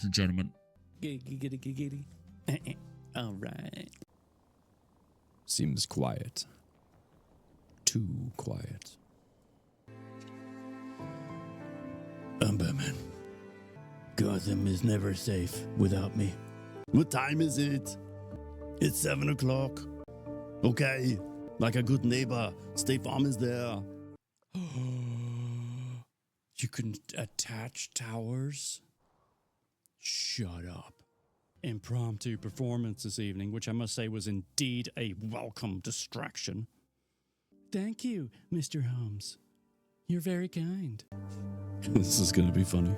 ladies and gentlemen. Giggity. All right. Seems quiet. Too quiet. I'm Batman. Gotham is never safe without me. What time is it? It's 7 o'clock. Okay, like a good neighbor, State Farm is there. You can attach towers? Shut up. Impromptu performance this evening, which I must say was indeed a welcome distraction. Thank you, Mr. Holmes. You're very kind. This is going to be funny.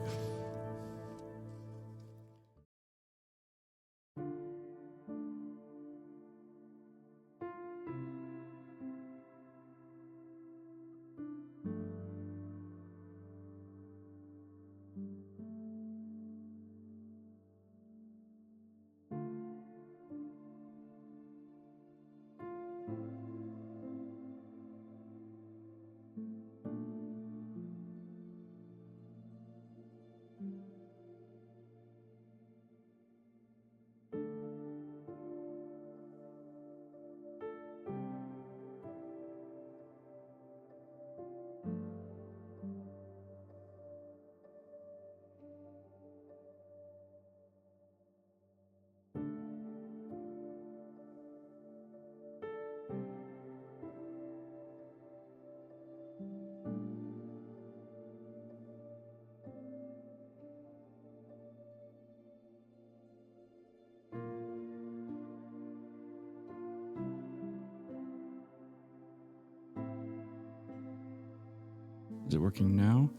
Is it working now?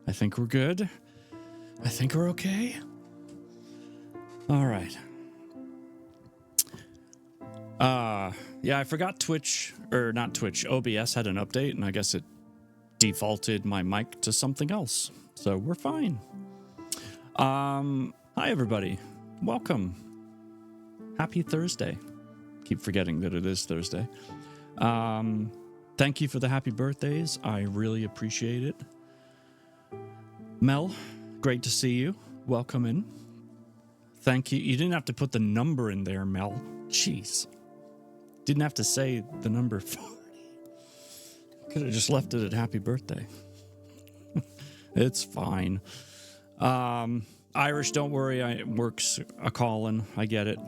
I think we're good. I think we're okay. All right. Yeah, I forgot OBS had an update, and I guess it defaulted my mic to something else. So we're fine. Hi, everybody. Welcome. Happy Thursday. Keep forgetting that it is Thursday. Thank you for the happy birthdays. I really appreciate it. Mel, great to see you. Welcome in. Thank you. You didn't have to put the number in there, Mel. Jeez. Didn't have to say the number 40. Could have just left it at happy birthday. It's fine. Irish, don't worry. It works a call-in. I get it.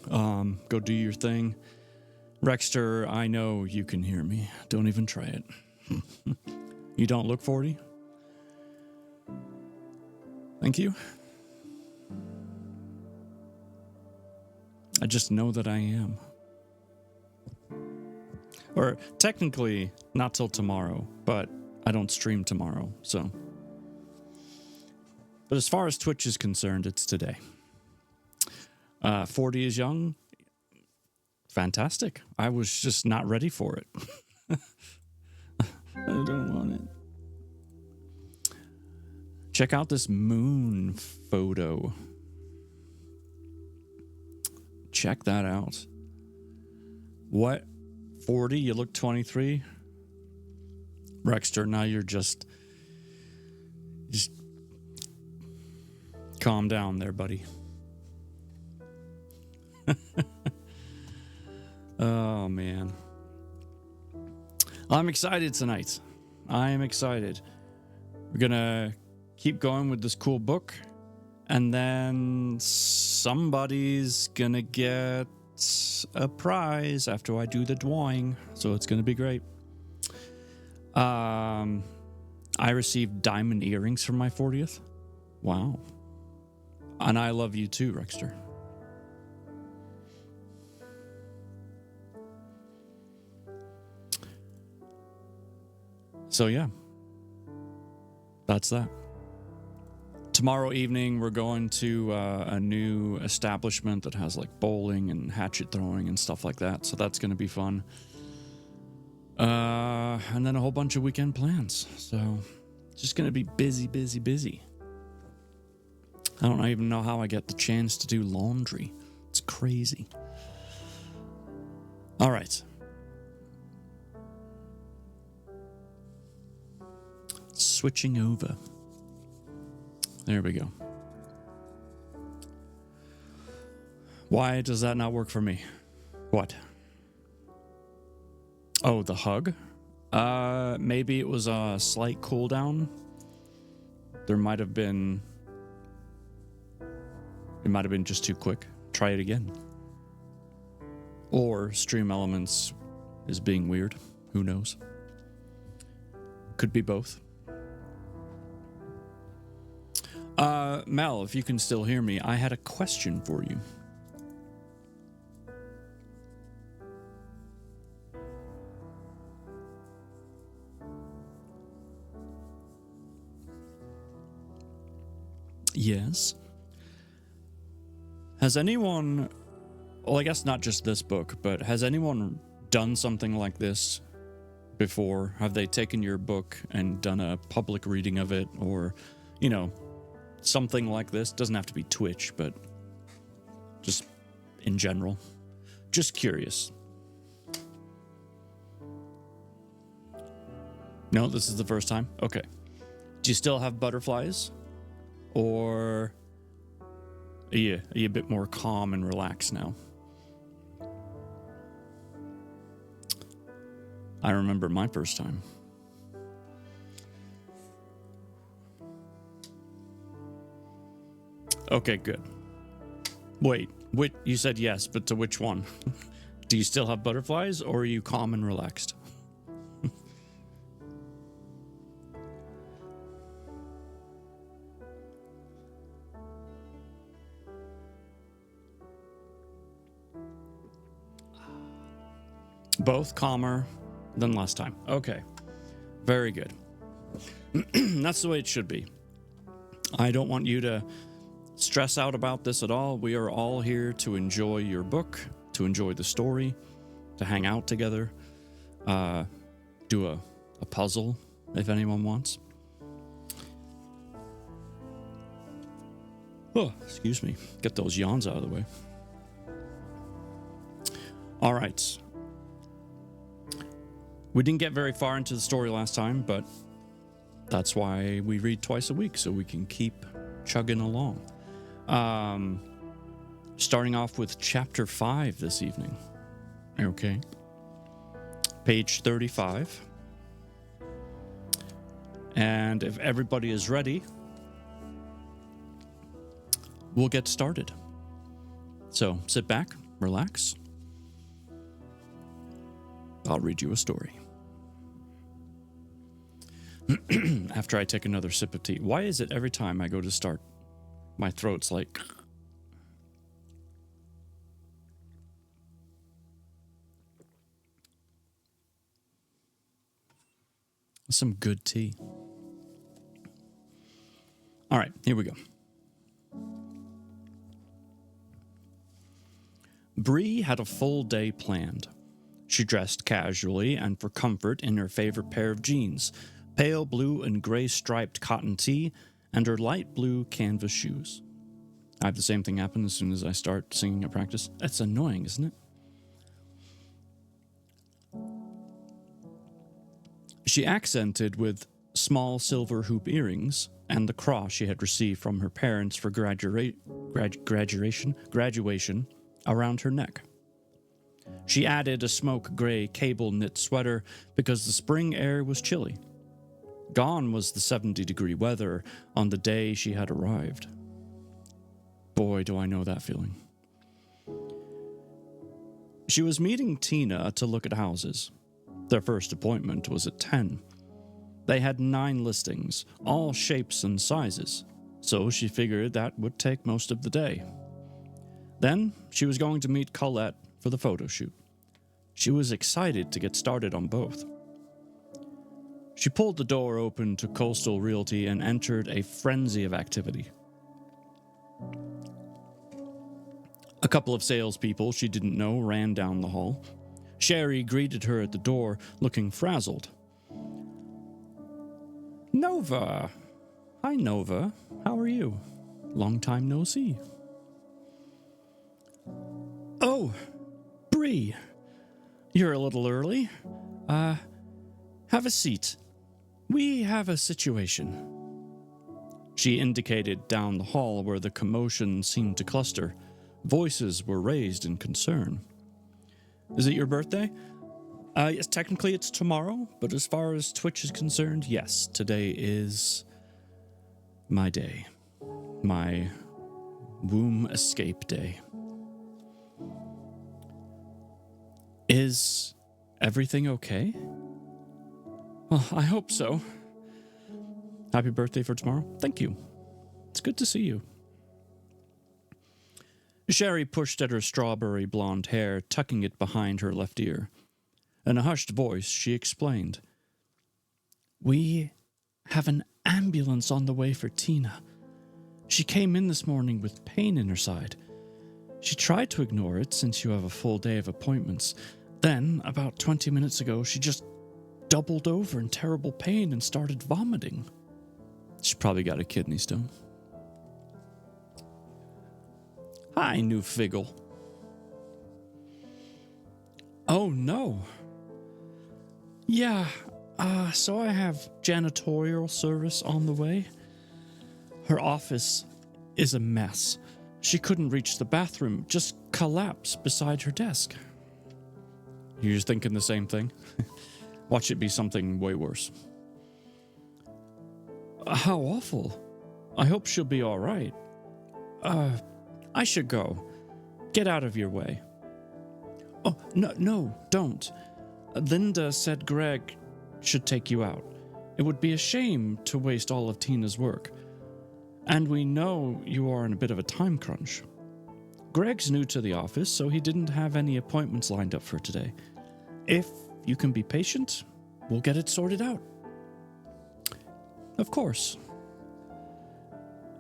Go do your thing. Rexter, I know you can hear me. Don't even try it. You don't look 40? Thank you. I just know that I am. Or technically, not till tomorrow, but I don't stream tomorrow, so. But as far as Twitch is concerned, it's today. 40 is young. Fantastic. I was just not ready for it. I don't want it. Check out this moon photo. Check that out. What? 40? You look 23? Rexter, now you're just calm down there, buddy. Oh, man. I'm excited tonight. I am excited. We're going to keep going with this cool book. And then somebody's going to get a prize after I do the drawing. So it's going to be great. I received diamond earrings for my 40th. Wow. And I love you too, Rexter. So yeah, that's that. Tomorrow evening, we're going to a new establishment that has like bowling and hatchet throwing and stuff like that. So that's going to be fun. And then a whole bunch of weekend plans. So it's just going to be busy, busy, busy. I don't even know how I get the chance to do laundry. It's crazy. All right. Switching over. There we go. Why does that not work for me? What? Oh, the hug? Maybe it was a slight cooldown. There might have been... It might have been just too quick. Try it again. Or Stream Elements is being weird. Who knows? Could be both. Mel, if you can still hear me, I had a question for you. Yes. Has anyone, well, I guess not just this book, but has anyone done something like this before? Have they taken your book and done a public reading of it, or, you know, something like this? Doesn't have to be Twitch, but just in general. Just curious. No, this is the first time? Okay. Do you still have butterflies? Or are you a bit more calm and relaxed now? I remember my first time. Okay, good. Wait, you said yes, but to which one? Do you still have butterflies, or are you calm and relaxed? Both calmer than last time. Okay. Very good. That's the way it should be. I don't want you to stress out about this at all. We are all here to enjoy your book, to enjoy the story, to hang out together, do a puzzle if anyone wants. Oh, excuse me. Get those yawns out of the way. All right. We didn't get very far into the story last time, but that's why we read twice a week, so we can keep chugging along. Starting off with chapter 5 this evening. Okay. Page 35. And if everybody is ready, we'll get started. So sit back, relax. I'll read you a story. After I take another sip of tea. Why is it every time I go to start, my throat's like... Some good tea. All right, here we go. Bree had a full day planned. She dressed casually and for comfort in her favorite pair of jeans, pale blue and gray striped cotton tee, and her light blue canvas shoes. I have the same thing happen as soon as I start singing at practice. That's annoying, isn't it? She accented with small silver hoop earrings and the cross she had received from her parents for graduation around her neck. She added a smoke gray cable knit sweater because the spring air was chilly. Gone was the 70-degree weather on the day she had arrived. Boy, do I know that feeling. She was meeting Tina to look at houses. Their first appointment was at 10. They had 9 listings, all shapes and sizes, so she figured that would take most of the day. Then she was going to meet Colette for the photo shoot. She was excited to get started on both. She pulled the door open to Coastal Realty and entered a frenzy of activity. A couple of salespeople she didn't know ran down the hall. Sherry greeted her at the door, looking frazzled. Nova. Hi, Nova. How are you? Long time no see. Oh, Bree. You're a little early. Have a seat. We have a situation. She indicated down the hall where the commotion seemed to cluster. Voices were raised in concern. Is it your birthday? Yes, technically it's tomorrow, but as far as Twitch is concerned, yes, today is my day. My womb escape day. Is everything okay? Well, I hope so. Happy birthday for tomorrow. Thank you. It's good to see you. Sherry pushed at her strawberry blonde hair, tucking it behind her left ear. In a hushed voice, she explained, "We have an ambulance on the way for Tina. She came in this morning with pain in her side. She tried to ignore it since you have a full day of appointments. Then, about 20 minutes ago, she just doubled over in terrible pain and started vomiting. She probably got a kidney stone." "Hi, new Figgle." "Oh, no. Yeah, so I have janitorial service on the way. Her office is a mess. She couldn't reach the bathroom, just collapsed beside her desk." You're just thinking the same thing? Watch it be something way worse. "How awful. I hope she'll be all right. I should go. Get out of your way." "Oh, no, don't. Linda said Greg should take you out. It would be a shame to waste all of Tina's work. And we know you are in a bit of a time crunch. Greg's new to the office, so he didn't have any appointments lined up for today. If you can be patient, we'll get it sorted out." "Of course."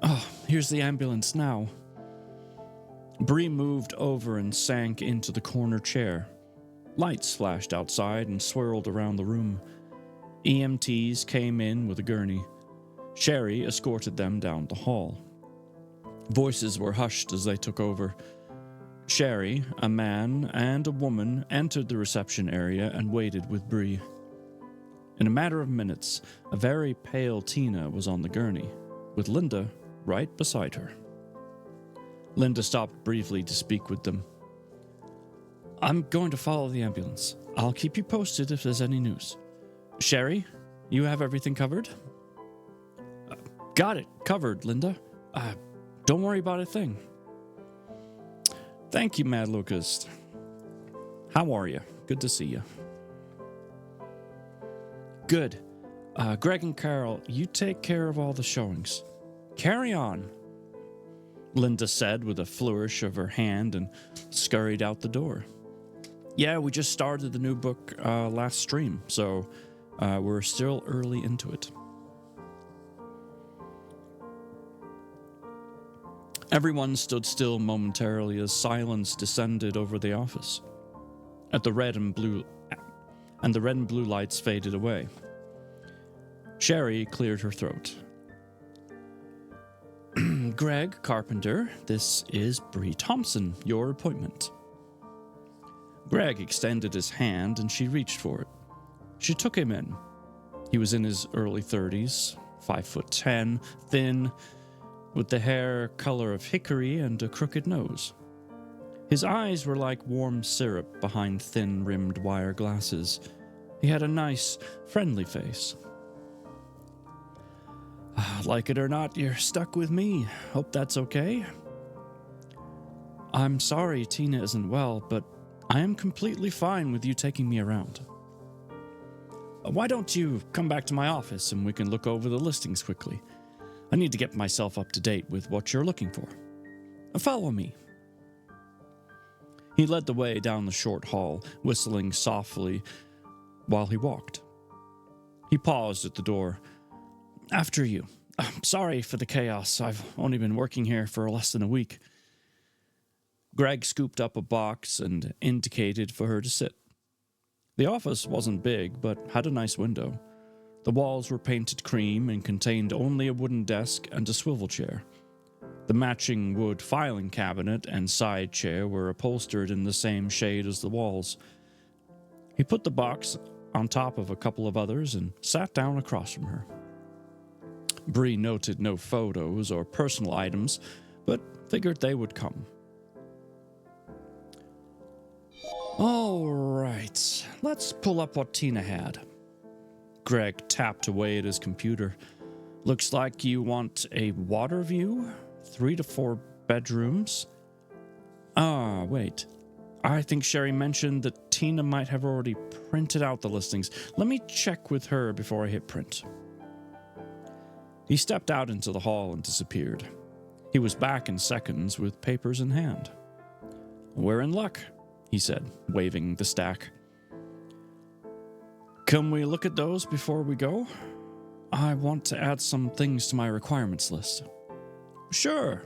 "Oh, here's the ambulance now." Bree moved over and sank into the corner chair. Lights flashed outside and swirled around the room. EMTs came in with a gurney. Sherry escorted them down the hall. Voices were hushed as they took over. Sherry, a man, and a woman entered the reception area and waited with Bree. In a matter of minutes, a very pale Tina was on the gurney, with Linda right beside her. Linda stopped briefly to speak with them. "I'm going to follow the ambulance. I'll keep you posted if there's any news. Sherry, you have everything covered?" "Got it covered, Linda. Don't worry about a thing." "Thank you, Mad Locust. How are you? Good to see you." "Good. Greg and Carol, you take care of all the showings. Carry on," Linda said with a flourish of her hand and scurried out the door. "Yeah, we just started the new book last stream, so we're still early into it." Everyone stood still momentarily as silence descended over the office. The red and blue lights faded away. Sherry cleared her throat. "Greg Carpenter, this is Bree Thompson, your appointment." Greg extended his hand and she reached for it. She took him in. He was in his early 30s, 5'10", thin, with the hair color of hickory and a crooked nose. His eyes were like warm syrup behind thin-rimmed wire glasses. He had a nice, friendly face. "Like it or not, you're stuck with me. Hope that's okay." "I'm sorry Tina isn't well, but I am completely fine with you taking me around." "Why don't you come back to my office and we can look over the listings quickly? I need to get myself up to date with what you're looking for. Follow me." He led the way down the short hall, whistling softly while he walked. He paused at the door. "After you. I'm sorry for the chaos. I've only been working here for less than a week." Greg scooped up a box and indicated for her to sit. The office wasn't big, but had a nice window. The walls were painted cream and contained only a wooden desk and a swivel chair. The matching wood filing cabinet and side chair were upholstered in the same shade as the walls. He put the box on top of a couple of others and sat down across from her. Bree noted no photos or personal items, but figured they would come. All right, let's pull up what Tina had. Greg tapped away at his computer. Looks like you want a water view, 3 to 4 bedrooms. Ah, wait. I think Sherry mentioned that Tina might have already printed out the listings. Let me check with her before I hit print. He stepped out into the hall and disappeared. He was back in seconds with papers in hand. We're in luck, he said, waving the stack. Can we look at those before we go? I want to add some things to my requirements list. Sure.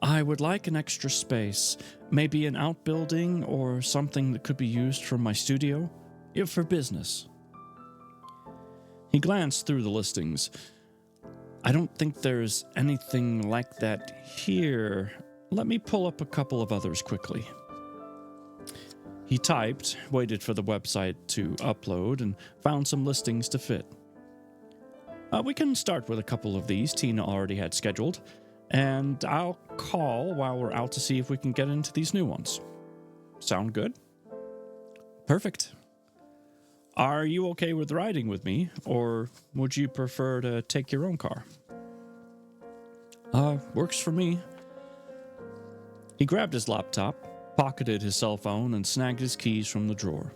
I would like an extra space, maybe an outbuilding or something that could be used for my studio, if for business. He glanced through the listings. I don't think there's anything like that here. Let me pull up a couple of others quickly. He typed, waited for the website to upload, and found some listings to fit. We can start with a couple of these Tina already had scheduled, and I'll call while we're out to see if we can get into these new ones. Sound good? Perfect. Are you okay with riding with me, or would you prefer to take your own car? Works for me. He grabbed his laptop, pocketed his cell phone, and snagged his keys from the drawer.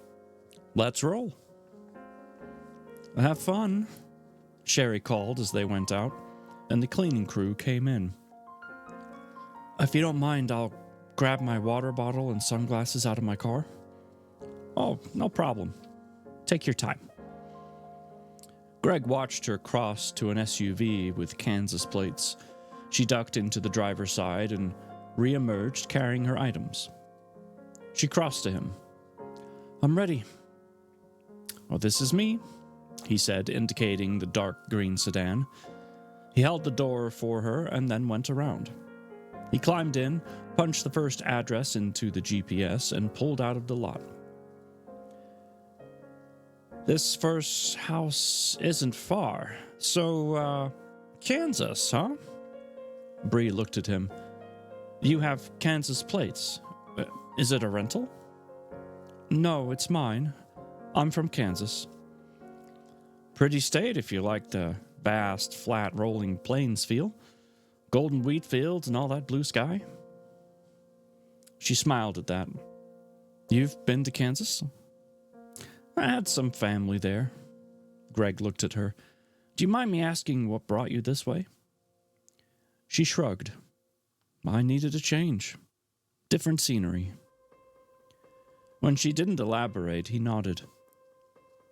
Let's roll. Have fun, Sherry called as they went out, and the cleaning crew came in. If you don't mind, I'll grab my water bottle and sunglasses out of my car. Oh, no problem. Take your time. Greg watched her cross to an SUV with Kansas plates. She ducked into the driver's side and re-emerged carrying her items. She crossed to him. I'm ready. Oh, this is me, he said, indicating the dark green sedan. He held the door for her and then went around. He climbed in, punched the first address into the GPS, and pulled out of the lot. This first house isn't far, so, Kansas, huh? Bree looked at him. You have Kansas plates. Is it a rental? No, it's mine. I'm from Kansas. Pretty state if you like the vast, flat, rolling plains feel. Golden wheat fields and all that blue sky. She smiled at that. You've been to Kansas? I had some family there. Greg looked at her. Do you mind me asking what brought you this way? She shrugged. I needed a change. Different scenery. When she didn't elaborate, he nodded.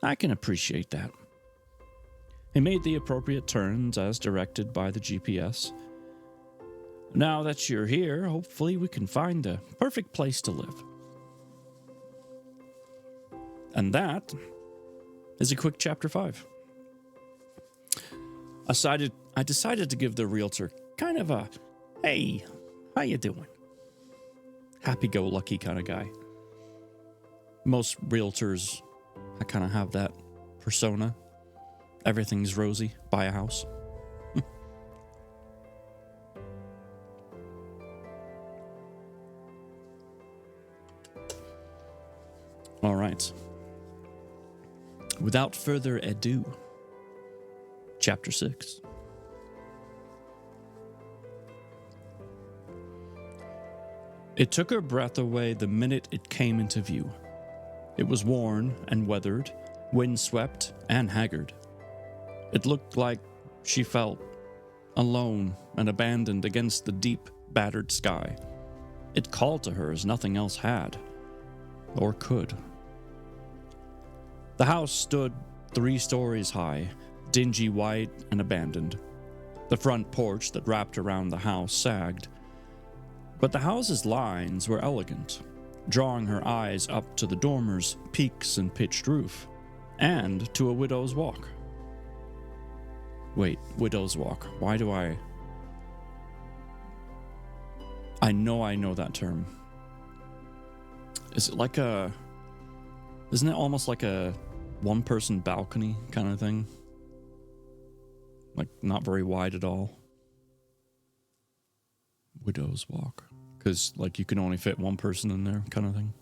I can appreciate that. He made the appropriate turns as directed by the GPS. Now that you're here, hopefully we can find the perfect place to live. And that is a quick chapter 5. I decided to give the realtor kind of a, hey, how you doing? Happy-go-lucky kind of guy. Most realtors, I kind of have that persona. Everything's rosy. Buy a house. All right. Without further ado, Chapter 6. It took her breath away the minute it came into view. It was worn and weathered, windswept and haggard. It looked like she felt alone and abandoned against the deep, battered sky. It called to her as nothing else had, or could. The house stood 3 stories high, dingy white and abandoned. The front porch that wrapped around the house sagged. But the house's lines were elegant, drawing her eyes up to the dormers, peaks, and pitched roof, and to a widow's walk. Wait, widow's walk. Why do I know that term. Is it like isn't it almost like a one-person balcony kind of thing? Like, not very wide at all. Widow's walk. Because, like, you can only fit one person in there kind of thing.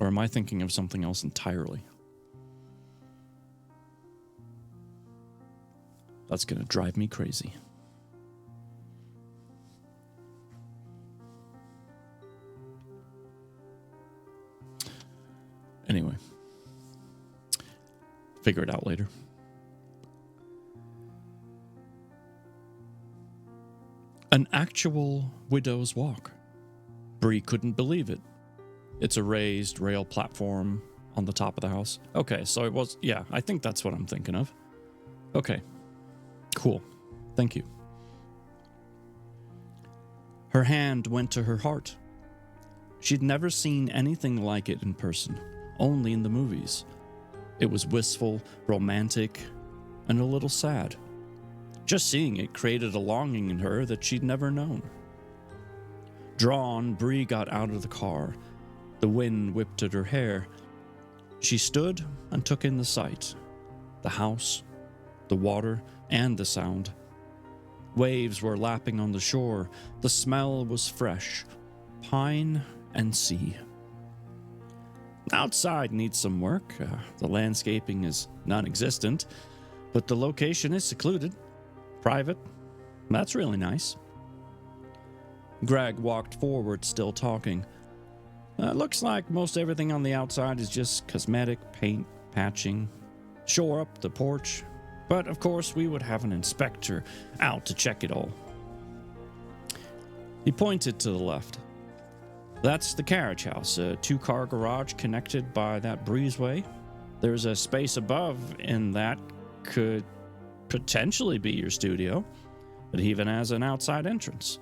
Or am I thinking of something else entirely? That's going to drive me crazy. Anyway, figure it out later. An actual widow's walk. Bree couldn't believe it. It's a raised rail platform on the top of the house. Okay, so it was, yeah, I think that's what I'm thinking of. Okay, cool. Thank you. Her hand went to her heart. She'd never seen anything like it in person, only in the movies. It was wistful, romantic, and a little sad. Just seeing it created a longing in her that she'd never known. Drawn, Bree got out of the car. The wind whipped at her hair. She stood and took in the sight. The house, the water, and the sound. Waves were lapping on the shore. The smell was fresh. Pine and sea. Outside needs some work. The landscaping is non-existent, but the location is secluded. Private. That's really nice. Greg walked forward, still talking. Looks like most everything on the outside is just cosmetic, paint, patching. Shore up the porch. But of course, we would have an inspector out to check it all. He pointed to the left. That's the carriage house, a 2-car garage connected by that breezeway. There's a space above in that could potentially be your studio. It even has an outside entrance.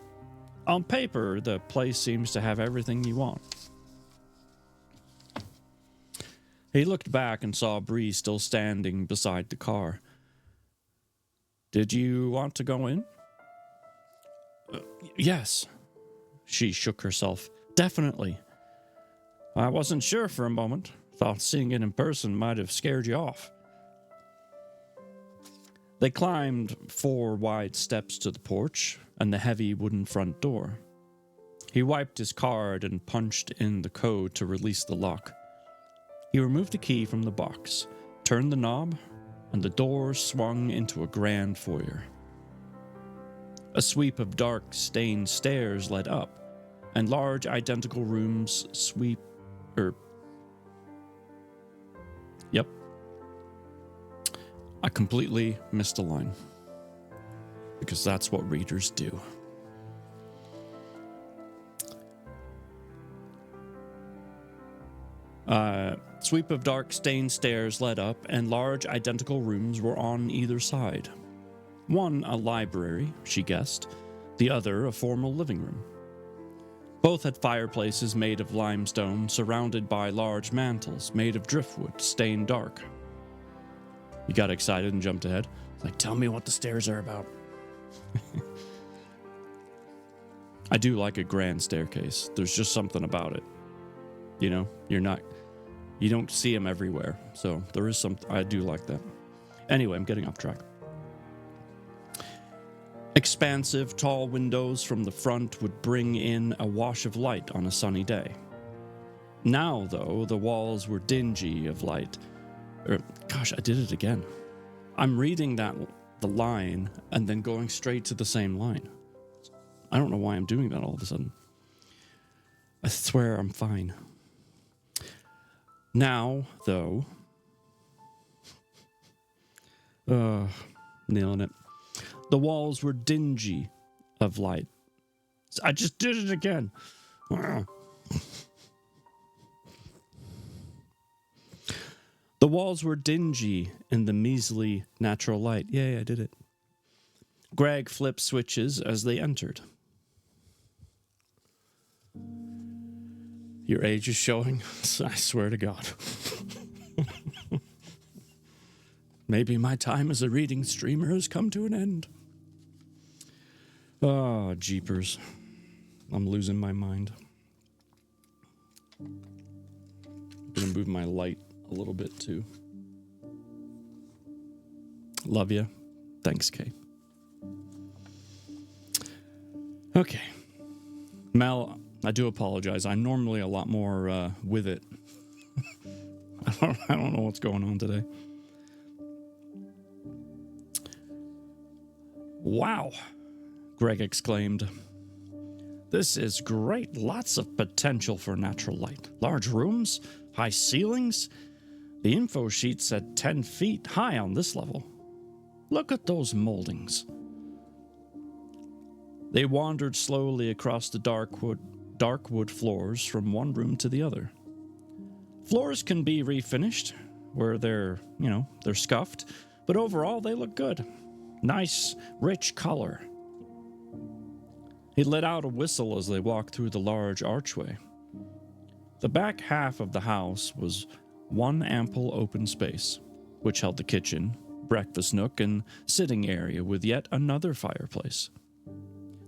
On paper, the place seems to have everything you want. He looked back and saw Bree still standing beside the car. Did you want to go in? Yes. She shook herself. Definitely. I wasn't sure for a moment. Thought seeing it in person might have scared you off. They climbed 4 wide steps to the porch and the heavy wooden front door. He wiped his card and punched in the code to release the lock. He removed the key from the box, turned the knob, and the door swung into a grand foyer. A sweep of dark, stained stairs led up, and large identical rooms Yep. I completely missed a line. Because that's what readers do. Sweep of dark, stained stairs led up, and large identical rooms were on either side. One a library, she guessed, the other a formal living room. Both had fireplaces made of limestone, surrounded by large mantels made of driftwood, stained dark. He got excited and jumped ahead. Like, tell me what the stairs are about. I do like a grand staircase. There's just something about it. You know, you don't see them everywhere. So there is something, I do like that. Anyway, I'm getting off track. Expansive, tall windows from the front would bring in a wash of light on a sunny day. Now, though, the walls were dingy of light. Gosh, I did it again. I'm reading the line and then going straight to the same line. I don't know why I'm doing that all of a sudden. I swear I'm fine. Now, though... nailing it. The walls were dingy of light. I just did it again. The walls were dingy in the measly natural light. Yay, I did it. Greg flipped switches as they entered. Your age is showing, I swear to God. Maybe my time as a reading streamer has come to an end. Oh, jeepers. I'm losing my mind. I'm gonna move my light a little bit too. Love you. Thanks, Kay. Okay. Mel, I do apologize. I'm normally a lot more with it I don't know what's going on today. Wow, Greg exclaimed. This is great. Lots of potential for natural light. Large rooms, high ceilings. The info sheet said 10 feet high on this level. Look at those moldings. They wandered slowly across the dark wood floors from one room to the other. Floors can be refinished where they're scuffed, but overall they look good. Nice, rich color. He let out a whistle as they walked through the large archway. The back half of the house was one ample open space, which held the kitchen, breakfast nook, and sitting area with yet another fireplace.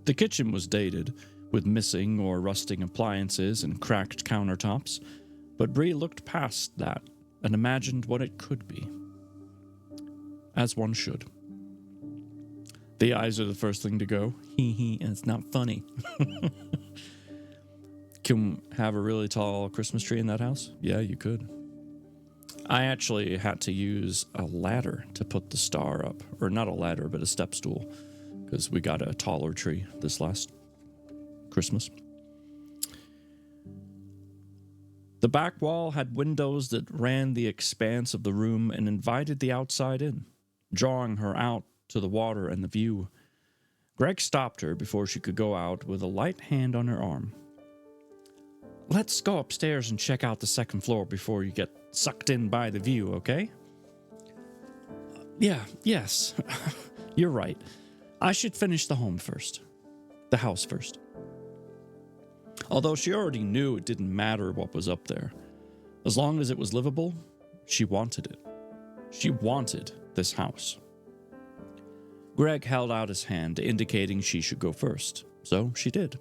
The kitchen was dated, with missing or rusting appliances and cracked countertops, but Bree looked past that and imagined what it could be. As one should. The eyes are the first thing to go. It's not funny. Can we have a really tall Christmas tree in that house? Yeah, you could. I actually had to use a ladder to put the star up. Or not a ladder, but a step stool. Because we got a taller tree this last Christmas. The back wall had windows that ran the expanse of the room and invited the outside in, drawing her out to the water and the view. Greg stopped her before she could go out with a light hand on her arm. Let's go upstairs and check out the second floor before you get sucked in by the view, okay? Yes. You're right. I should finish the house first. Although she already knew it didn't matter what was up there. As long as it was livable, she wanted it. She wanted this house. Greg held out his hand, indicating she should go first, so she did.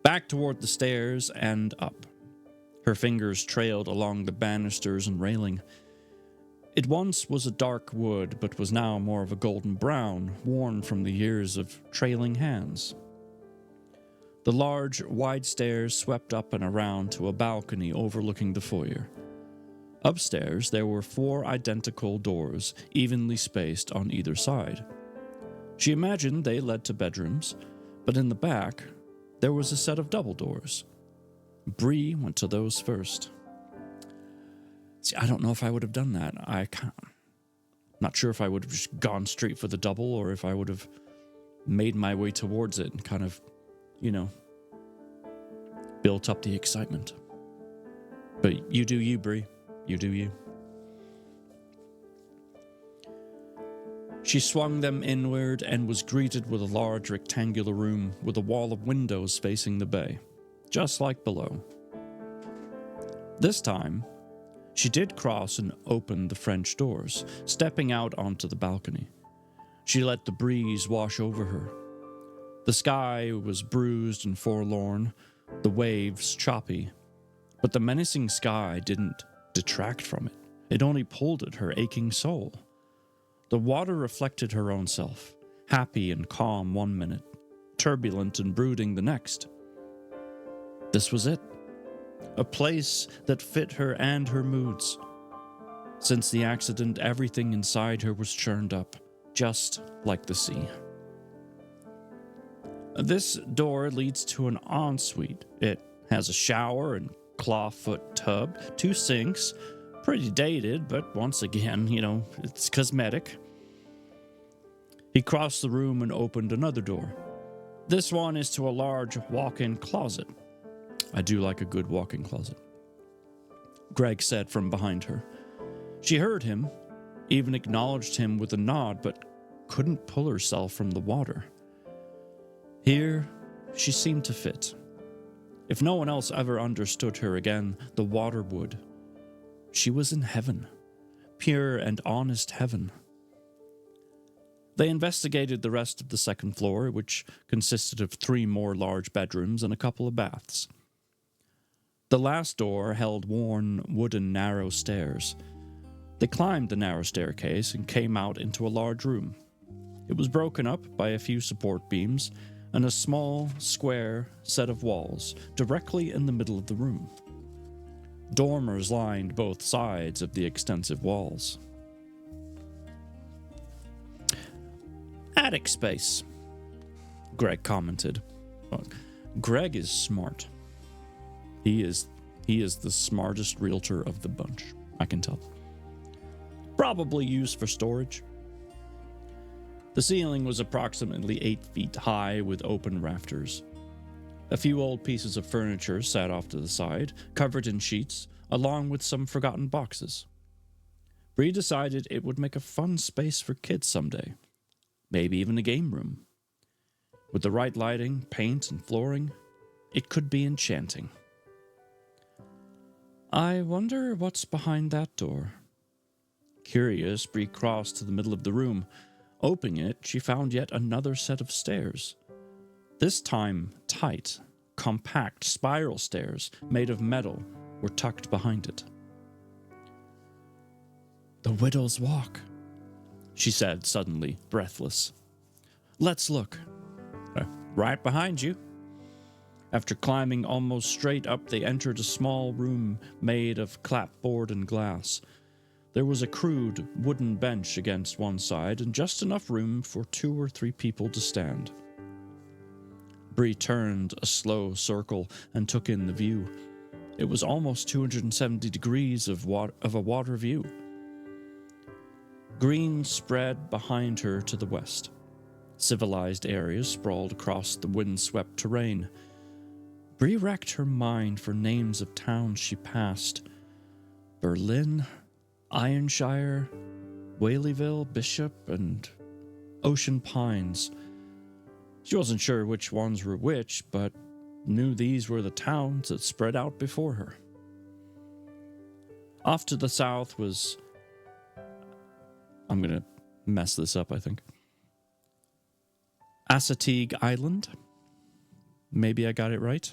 Back toward the stairs and up. Her fingers trailed along the banisters and railing. It once was a dark wood, but was now more of a golden brown, worn from the years of trailing hands. The large, wide stairs swept up and around to a balcony overlooking the foyer. Upstairs, there were 4 identical doors, evenly spaced on either side. She imagined they led to bedrooms, but in the back, there was a set of double doors. Bree went to those first. See, I don't know if I would have done that. Not sure if I would have just gone straight for the double or if I would have made my way towards it and kind of, built up the excitement. But you do you, Bree. You do you. She swung them inward and was greeted with a large rectangular room with a wall of windows facing the bay, just like below. This time, she did cross and open the French doors, stepping out onto the balcony. She let the breeze wash over her. The sky was bruised and forlorn, the waves choppy, but the menacing sky didn't detract from it. It only pulled at her aching soul. The water reflected her own self, happy and calm one minute, turbulent and brooding the next. This was it. A place that fit her and her moods. Since the accident, everything inside her was churned up, just like the sea. This door leads to an ensuite. It has a shower and clawfoot tub, 2 sinks, pretty dated, but once again, it's cosmetic. He crossed the room and opened another door. This one is to a large walk-in closet. I do like a good walk-in closet, Greg said from behind her. She heard him, even acknowledged him with a nod, but couldn't pull herself from the water. Here, she seemed to fit. If no one else ever understood her again, the water would. She was in heaven, pure and honest heaven. They investigated the rest of the second floor, which consisted of 3 more large bedrooms and a couple of baths. The last door held worn wooden narrow stairs. They climbed the narrow staircase and came out into a large room. It was broken up by a few support beams and a small, square set of walls directly in the middle of the room. Dormers lined both sides of the extensive walls. Attic space, Greg commented. Greg is smart. He is the smartest realtor of the bunch, I can tell. Probably used for storage. The ceiling was approximately 8 feet high with open rafters. A few old pieces of furniture sat off to the side, covered in sheets, along with some forgotten boxes. Bree decided it would make a fun space for kids someday. Maybe even a game room. With the right lighting, paint, and flooring, it could be enchanting. I wonder what's behind that door. Curious, Bree crossed to the middle of the room. Opening it, she found yet another set of stairs. This time, tight, compact spiral stairs made of metal were tucked behind it. The Widow's Walk, she said suddenly, breathless. Let's look. Right behind you. After climbing almost straight up, they entered a small room made of clapboard and glass. There was a crude wooden bench against one side and just enough room for 2 or 3 people to stand. Bree turned a slow circle and took in the view. It was almost 270 degrees of a water view. Green spread behind her to the west. Civilized areas sprawled across the windswept terrain. Bree racked her mind for names of towns she passed. Berlin, Ironshire, Whaleyville, Bishop, and Ocean Pines. She wasn't sure which ones were which, but knew these were the towns that spread out before her. Off to the south was... I'm going to mess this up, I think. Assateague Island. Maybe I got it right.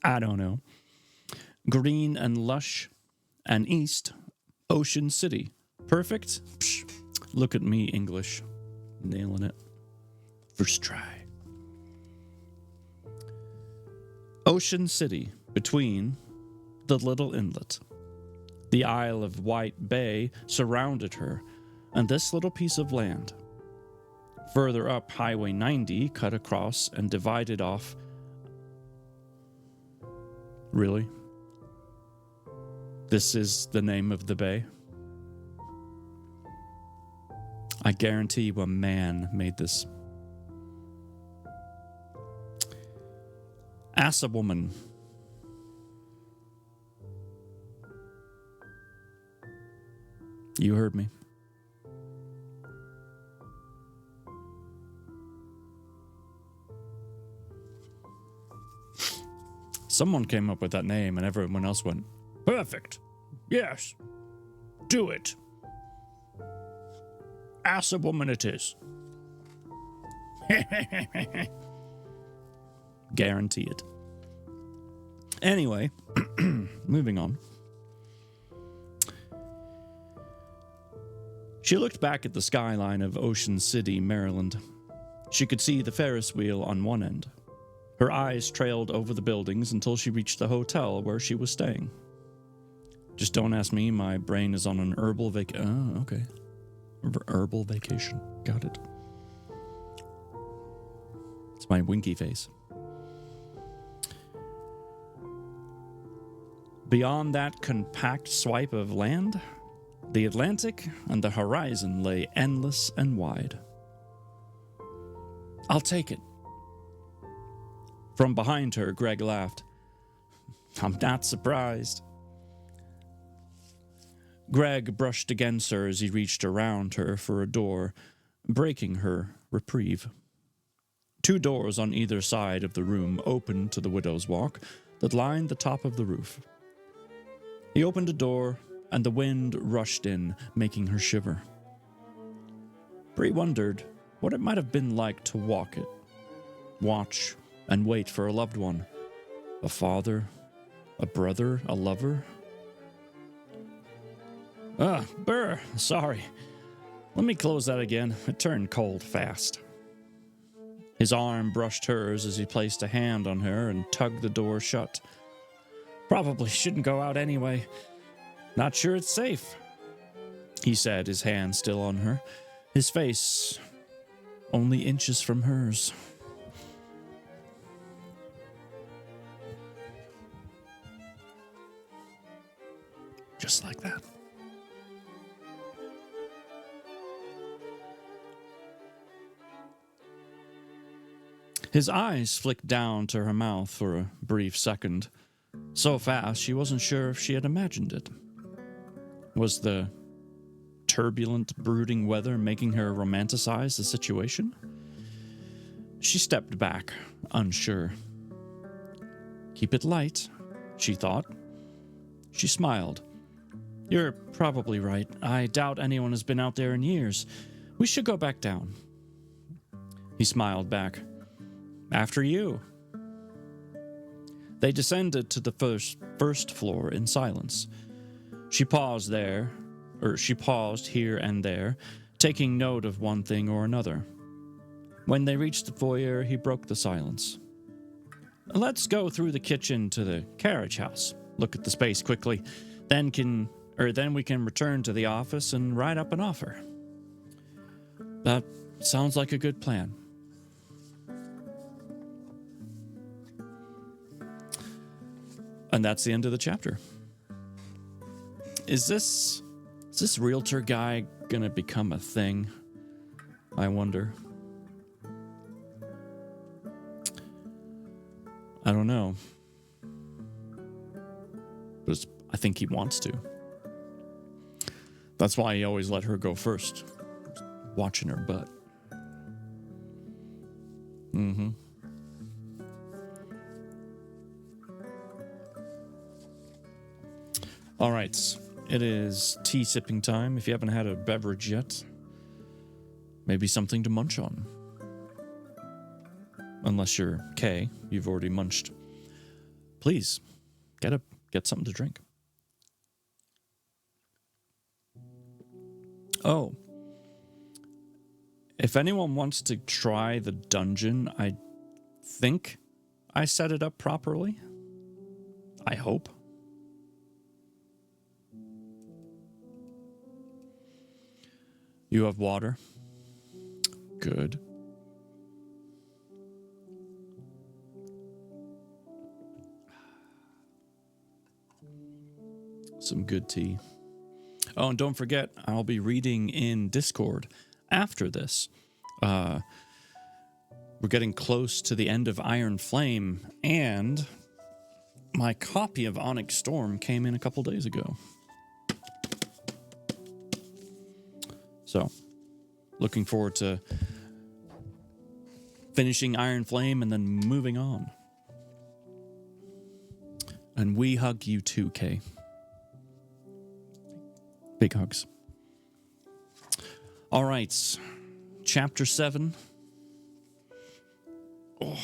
I don't know. Green and lush. And east, Ocean City. Perfect? Psh, look at me, English. Nailing it. First try. Ocean City, between the little inlet. The Isle of Wight Bay surrounded her, and this little piece of land. Further up, Highway 90 cut across and divided off. Really? This is the name of the bay? I guarantee you a man made this. Assawoman. You heard me. Someone came up with that name and everyone else went, perfect. Yes. Do it. Assawoman it is. Guarantee it. Anyway, moving on. She looked back at the skyline of Ocean City, Maryland. She could see the Ferris wheel on one end. Her eyes trailed over the buildings until she reached the hotel where she was staying. Just don't ask me, my brain is on an herbal okay. Herbal vacation. Got it. It's my winky face. Beyond that compact swipe of land, the Atlantic and the horizon lay endless and wide. I'll take it. From behind her, Greg laughed. I'm not surprised. Greg brushed against her as he reached around her for a door, breaking her reprieve. 2 doors on either side of the room opened to the Widow's Walk that lined the top of the roof. He opened a door, and the wind rushed in, making her shiver. Bree wondered what it might have been like to walk it, watch and wait for a loved one, a father, a brother, a lover. Burr, sorry. Let me close that again. It turned cold fast. His arm brushed hers as he placed a hand on her and tugged the door shut. Probably shouldn't go out anyway. Not sure it's safe, he said, his hand still on her, his face only inches from hers. Just like that. His eyes flicked down to her mouth for a brief second, so fast she wasn't sure if she had imagined it. Was the turbulent, brooding weather making her romanticize the situation? She stepped back, unsure. Keep it light, she thought. She smiled. You're probably right. I doubt anyone has been out there in years. We should go back down. He smiled back. After you. They descended to the first floor in silence. She paused here and there, taking note of one thing or another. When they reached the foyer, he broke the silence. Let's go through the kitchen to the carriage house. Look at the space quickly. Then we can return to the office and write up an offer. That sounds like a good plan. And that's the end of the chapter. Is this realtor guy gonna become a thing? I wonder. I don't know. But I think he wants to. That's why he always let her go first. Watching her butt. Mm-hmm. All right, it is tea sipping time. If you haven't had a beverage yet, maybe something to munch on. Unless you're Kay, you've already munched. Please, get something to drink. Oh, if anyone wants to try the dungeon, I think I set it up properly. I hope. You have water? Good. Some good tea. Oh, and don't forget, I'll be reading in Discord after this. We're getting close to the end of Iron Flame, and my copy of Onyx Storm came in a couple days ago. So, looking forward to finishing Iron Flame and then moving on. And we hug you too, Kay. Big hugs. All right. Chapter 7. Oh.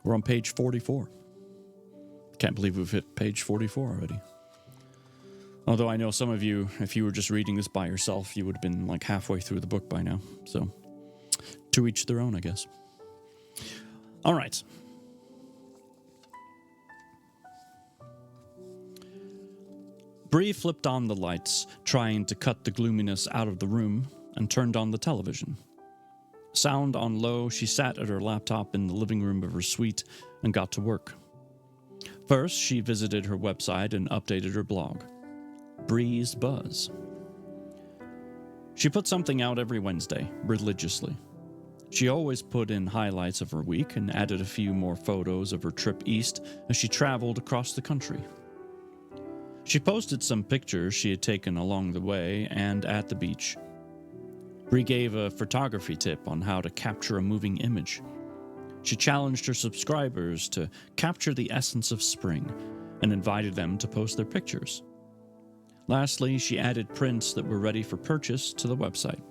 We're on page 44. Can't believe we've hit page 44 already. Although I know some of you, if you were just reading this by yourself, you would have been like halfway through the book by now. So, to each their own, I guess. All right. Bree flipped on the lights, trying to cut the gloominess out of the room, and turned on the television. Sound on low, she sat at her laptop in the living room of her suite and got to work. First, she visited her website and updated her blog. Bree's Buzz. She put something out every Wednesday, religiously. She always put in highlights of her week and added a few more photos of her trip east as she traveled across the country. She posted some pictures she had taken along the way and at the beach. Bree gave a photography tip on how to capture a moving image. She challenged her subscribers to capture the essence of spring and invited them to post their pictures. Lastly, she added prints that were ready for purchase to the website.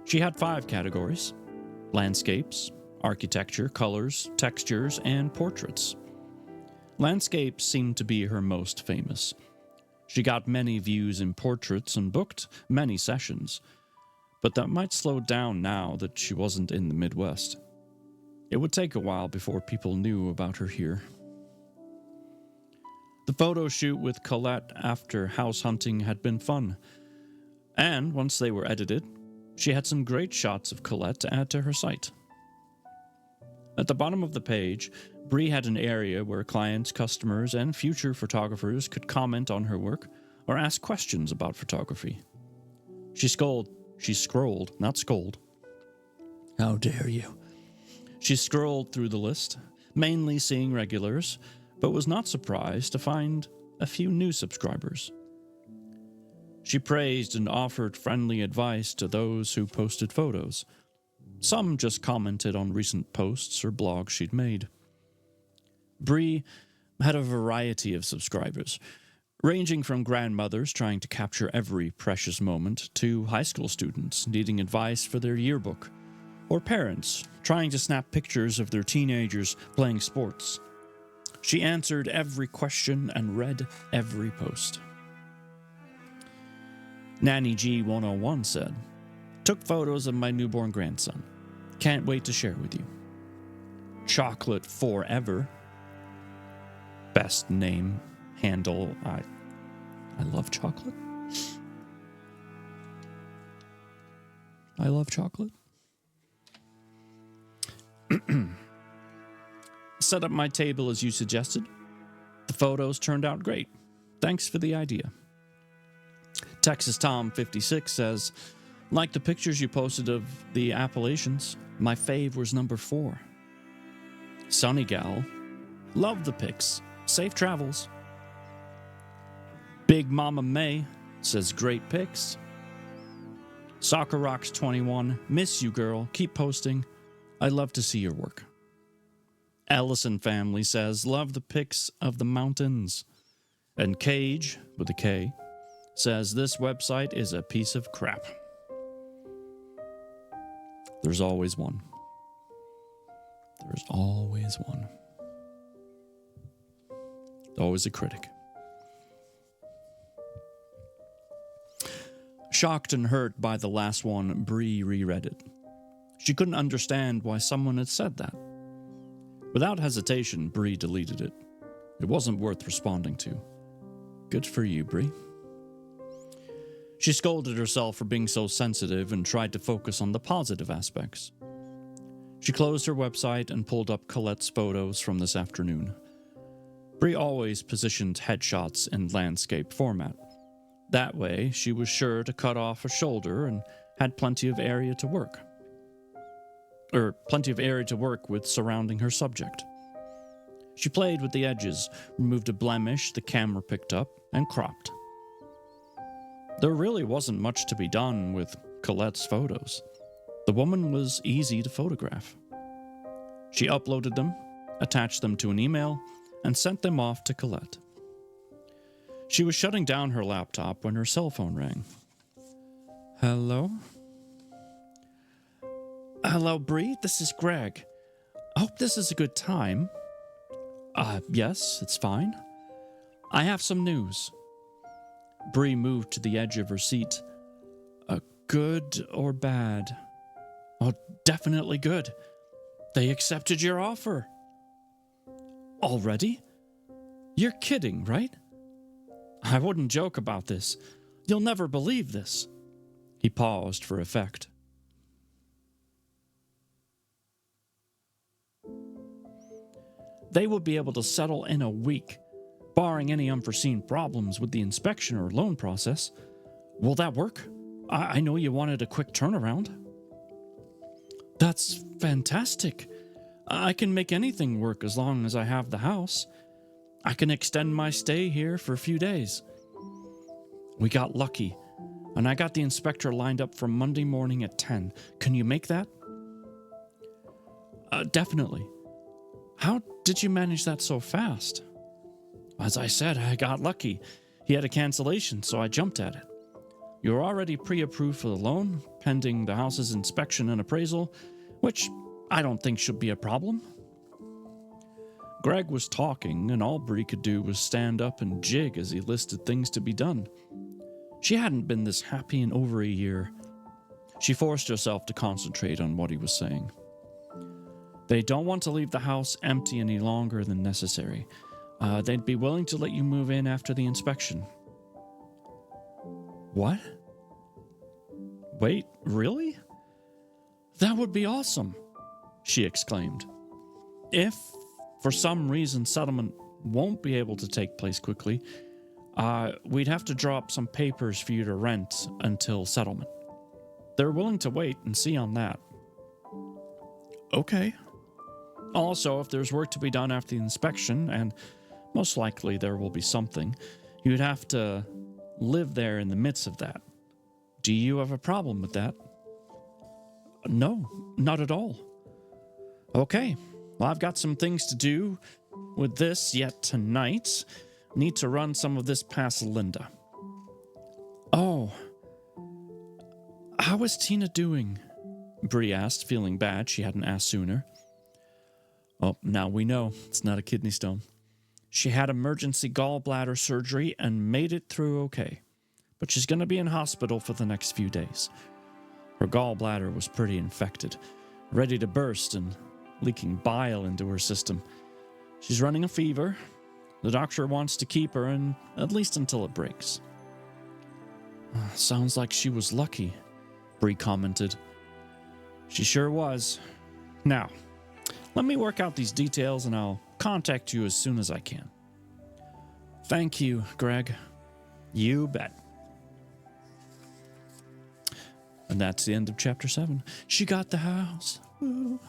She had 5 categories: landscapes, architecture, colors, textures, and portraits. Landscapes seemed to be her most famous. She got many views in portraits and booked many sessions, but that might slow down now that she wasn't in the Midwest. It would take a while before people knew about her here. The photo shoot with Colette after house hunting had been fun, and once they were edited, she had some great shots of Colette to add to her site. At the bottom of the page, Bree had an area where clients, customers, and future photographers could comment on her work or ask questions about photography. She scrolled, not scold. How dare you? She scrolled through the list, mainly seeing regulars, but was not surprised to find a few new subscribers. She praised and offered friendly advice to those who posted photos. Some just commented on recent posts or blogs she'd made. Bree had a variety of subscribers, ranging from grandmothers trying to capture every precious moment to high school students needing advice for their yearbook, or parents trying to snap pictures of their teenagers playing sports. She answered every question and read every post. Nanny G101 said, "Took photos of my newborn grandson. Can't wait to share with you." Chocolate Forever. Best name, handle. I love chocolate. I love chocolate. Set up my table as you suggested. The photos turned out great. Thanks for the idea. Texas Tom 56 says, "Like the pictures you posted of the Appalachians, my fave was number 4. Sunny Gal, love the pics. Safe travels." Big Mama May says, "Great pics." Soccer Rocks 21, "Miss you, girl. Keep posting. I love to see your work." Ellison Family says, "Love the pics of the mountains." And Cage, with a K, says, "This website is a piece of crap." There's always one. There's always one. Always a critic. Shocked and hurt by the last one, Bree reread it. She couldn't understand why someone had said that. Without hesitation, Bree deleted it. It wasn't worth responding to. Good for you, Bree. She scolded herself for being so sensitive and tried to focus on the positive aspects. She closed her website and pulled up Colette's photos from this afternoon. Bree always positioned headshots in landscape format. That way, she was sure to cut off a shoulder and had plenty of area to work. With surrounding her subject. She played with the edges, removed a blemish the camera picked up, and cropped. There really wasn't much to be done with Colette's photos. The woman was easy to photograph. She uploaded them, attached them to an email, and sent them off to Colette. She was shutting down her laptop when her cell phone rang. Hello? Hello, Bree. This is Greg. I hope this is a good time. Yes, it's fine. I have some news. Bree moved to the edge of her seat. Good or bad? Oh, definitely good. They accepted your offer. Already? You're kidding, right? I wouldn't joke about this. You'll never believe this. He paused for effect. They will be able to settle in a week, barring any unforeseen problems with the inspection or loan process. Will that work? I know you wanted a quick turnaround. That's fantastic. I can make anything work as long as I have the house. I can extend my stay here for a few days. We got lucky, and I got the inspector lined up for Monday morning at 10. Can you make that? Definitely. How did you manage that so fast? As I said, I got lucky. He had a cancellation, so I jumped at it. You're already pre-approved for the loan, pending the house's inspection and appraisal, which I don't think should be a problem. Greg was talking, and all Bree could do was stand up and jig as he listed things to be done. She hadn't been this happy in over a year. She forced herself to concentrate on what he was saying. They don't want to leave the house empty any longer than necessary. They'd be willing to let you move in after the inspection. What? Wait, really? That would be awesome, she exclaimed. If, for some reason, settlement won't be able to take place quickly, we'd have to draw up some papers for you to rent until settlement. They're willing to wait and see on that. Okay. Also, if there's work to be done after the inspection, and most likely there will be something, you'd have to live there in the midst of that. Do you have a problem with that? No, not at all. Okay, well, I've got some things to do with this yet tonight. Need to run some of this past Linda. Oh, how is Tina doing? Bree asked, feeling bad she hadn't asked sooner. Oh, now we know it's not a kidney stone. She had emergency gallbladder surgery and made it through okay, but she's going to be in hospital for the next few days. Her gallbladder was pretty infected, ready to burst and leaking bile into her system. She's running a fever. The doctor wants to keep her in at least until it breaks. Sounds like she was lucky, Bree commented. She sure was. Now, let me work out these details and I'll contact you as soon as I can. Thank you, Greg. You bet. And that's the end of chapter 7. She got the house. Woo.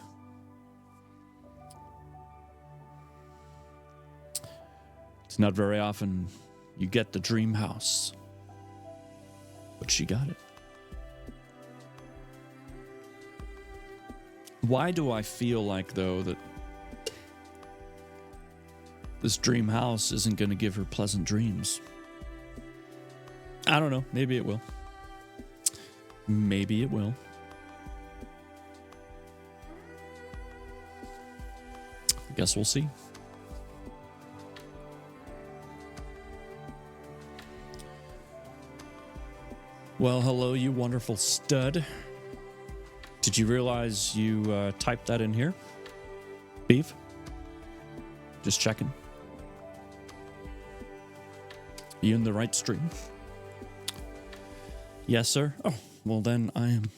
It's not very often you get the dream house, but she got it. Why do I feel like, though, that this dream house isn't going to give her pleasant dreams? I don't know. Maybe it will. Maybe it will. I guess we'll see. Well, hello, you wonderful stud. Did you realize you typed that in here? Beef? Just checking. You in the right stream? Yes, sir. Oh, well then I'm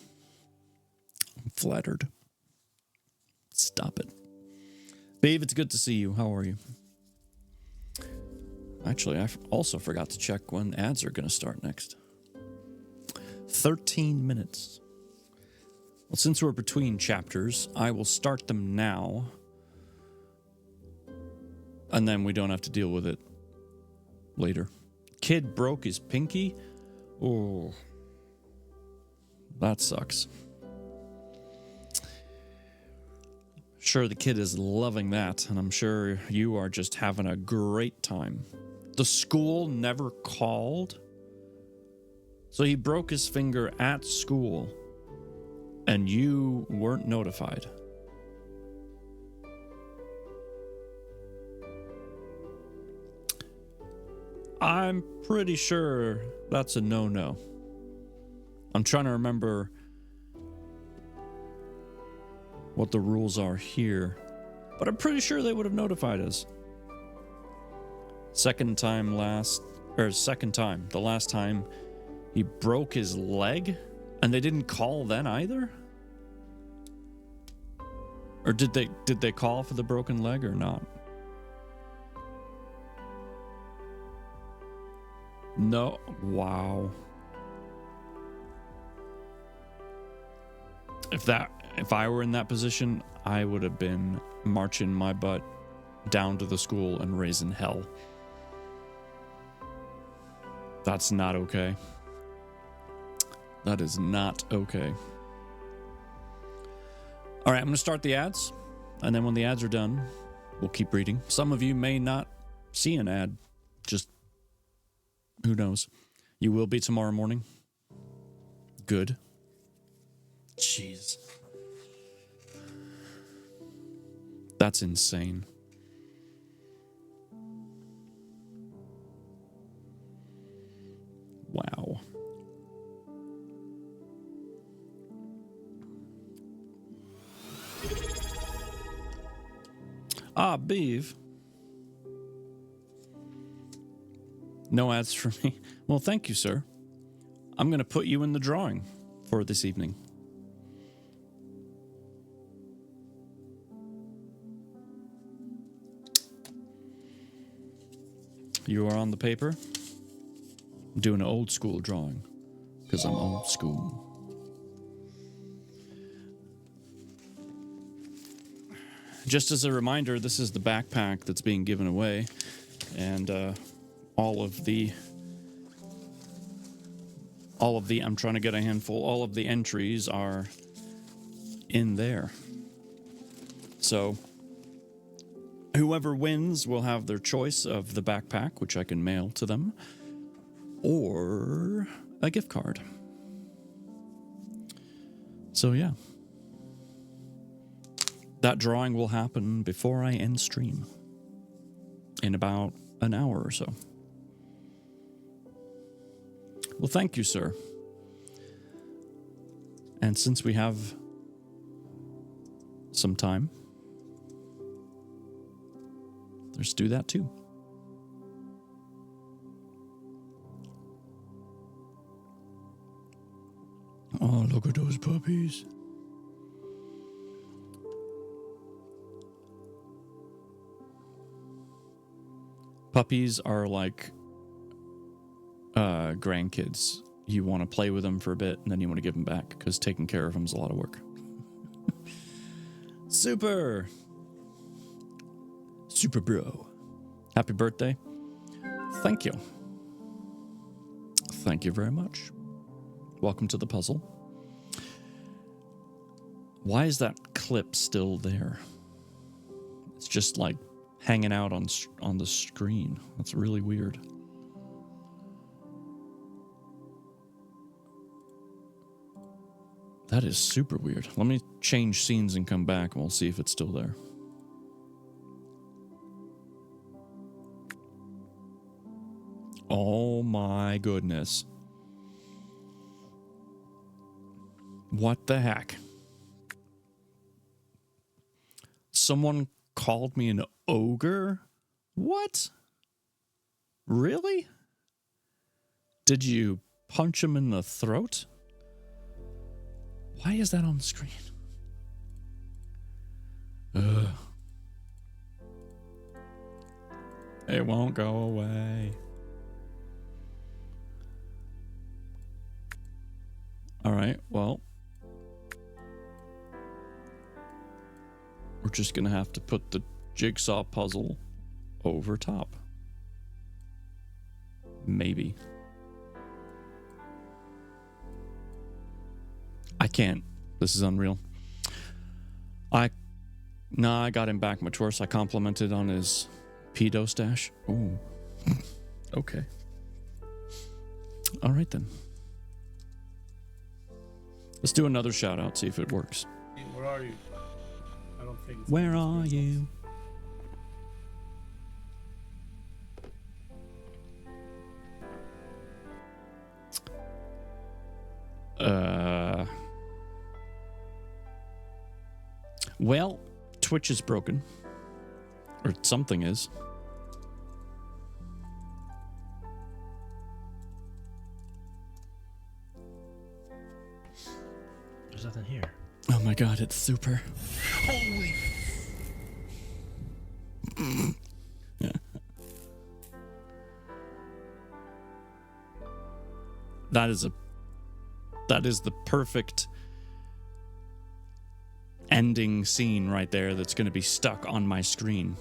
flattered. Stop it. Beef, it's good to see you. How are you? Actually, I also forgot to check when ads are going to start next. 13 minutes. Well, since we're between chapters, I will start them now. And then we don't have to deal with it later. Kid broke his pinky? Oh, that sucks. Sure, the kid is loving that, and I'm sure you are just having a great time. The school never called? So he broke his finger at school, and you weren't notified. I'm pretty sure that's a no-no. I'm trying to remember what the rules are here, but I'm pretty sure they would have notified us. The last time he broke his leg, and they didn't call then either? Or did they call for the broken leg or not? No. Wow. If I were in that position, I would have been marching my butt down to the school and raising hell. That's not okay. That is not okay. All right, I'm going to start the ads, and then when the ads are done, we'll keep reading. Some of you may not see an ad. Just who knows? You will be tomorrow morning. Good. Jeez. That's insane. Wow. Ah, Beeve. No ads for me. Well, thank you, sir. I'm going to put you in the drawing for this evening. You are on the paper. I'm doing an old school drawing because I'm old school. Just as a reminder, this is the backpack that's being given away, and all of the I'm trying to get a handful. All of the entries are in there. So whoever wins will have their choice of the backpack, which I can mail to them, or a gift card. So yeah. That drawing will happen before I end stream. In about an hour or so. Well, thank you, sir. And since we have some time, let's do that too. Oh, look at those puppies. Puppies are like grandkids. You want to play with them for a bit, and then you want to give them back, because taking care of them is a lot of work. Super bro. Happy birthday. Thank you. Thank you very much. Welcome to the puzzle. Why is that clip still there? It's just like hanging out on the screen. That's really weird. That is super weird. Let me change scenes and come back, and we'll see if it's still there. Oh my goodness. What the heck? Someone called me an ogre? What? Really? Did you punch him in the throat? Why is that on the screen? Ugh. It won't go away. All right, well, we're just gonna have to put the jigsaw puzzle over top. Maybe. I can't. This is unreal. I got him back much worse. I complimented on his pedo stash. Ooh. Okay. All right then. Let's do another shout out, see if it works. Where are you? I don't think it's Where are you? Well, Twitch is broken. Or something is. There's nothing here. Oh my god, it's super. Holy. That is the perfect ending scene right there that's going to be stuck on my screen.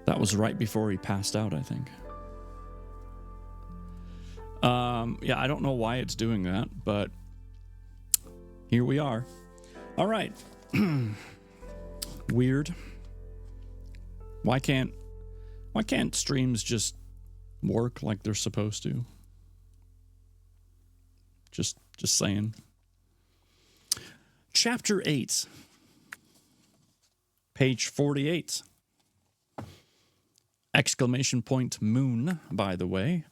That was right before he passed out, I think. Yeah, I don't know why it's doing that, but here we are. All right. Weird. Why can't streams just work like they're supposed to? Just saying. Chapter 8. Page 48. Exclamation point moon, by the way.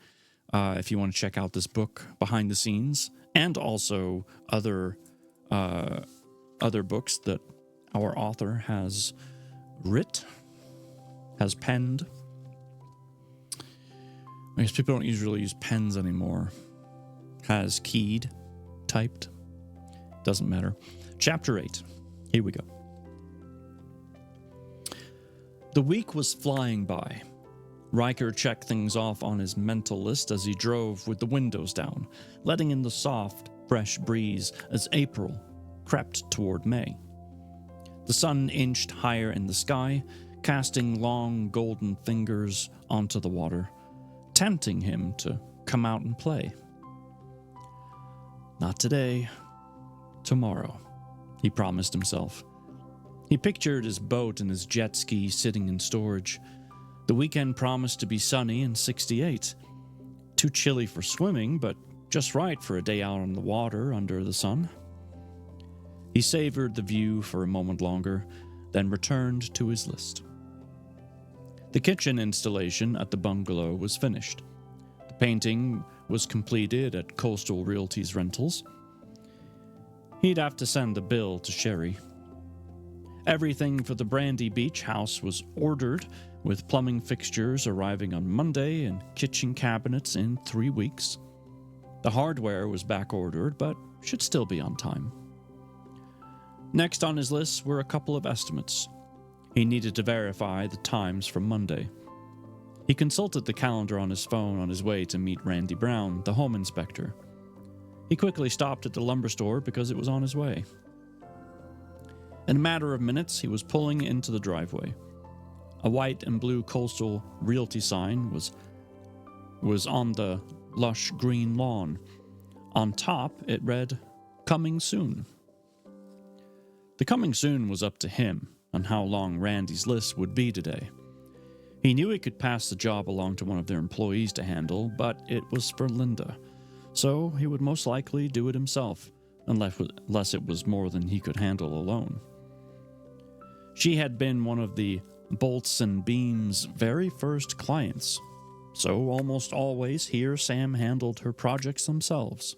if you want to check out this book behind the scenes, and also other books that our author has penned. I guess people don't usually use pens anymore. Has keyed, typed. Doesn't matter. Chapter 8. Here we go. The week was flying by. Riker checked things off on his mental list as he drove with the windows down, letting in the soft, fresh breeze as April crept toward May. The sun inched higher in the sky, casting long golden fingers onto the water, tempting him to come out and play. Not today, tomorrow, he promised himself. He pictured his boat and his jet ski sitting in storage. The weekend promised to be sunny and 68. Too chilly for swimming, but just right for a day out on the water under the sun. He savored the view for a moment longer, then returned to his list. The kitchen installation at the bungalow was finished. The painting was completed at Coastal Realty's rentals. He'd have to send the bill to Sherry. Everything for the Brandy Beach house was ordered, with plumbing fixtures arriving on Monday and kitchen cabinets in 3 weeks. The hardware was back-ordered, but should still be on time. Next on his list were a couple of estimates. He needed to verify the times from Monday. He consulted the calendar on his phone on his way to meet Randy Brown, the home inspector. He quickly stopped at the lumber store because it was on his way. In a matter of minutes, he was pulling into the driveway. A white and blue Coastal Realty sign was on the lush green lawn. On top, it read, "Coming soon." The coming soon was up to him on how long Randy's list would be today. He knew he could pass the job along to one of their employees to handle, but it was for Linda, so he would most likely do it himself, unless it was more than he could handle alone. She had been one of the Bolts and Beam's very first clients, so almost always he or Sam handled her projects themselves.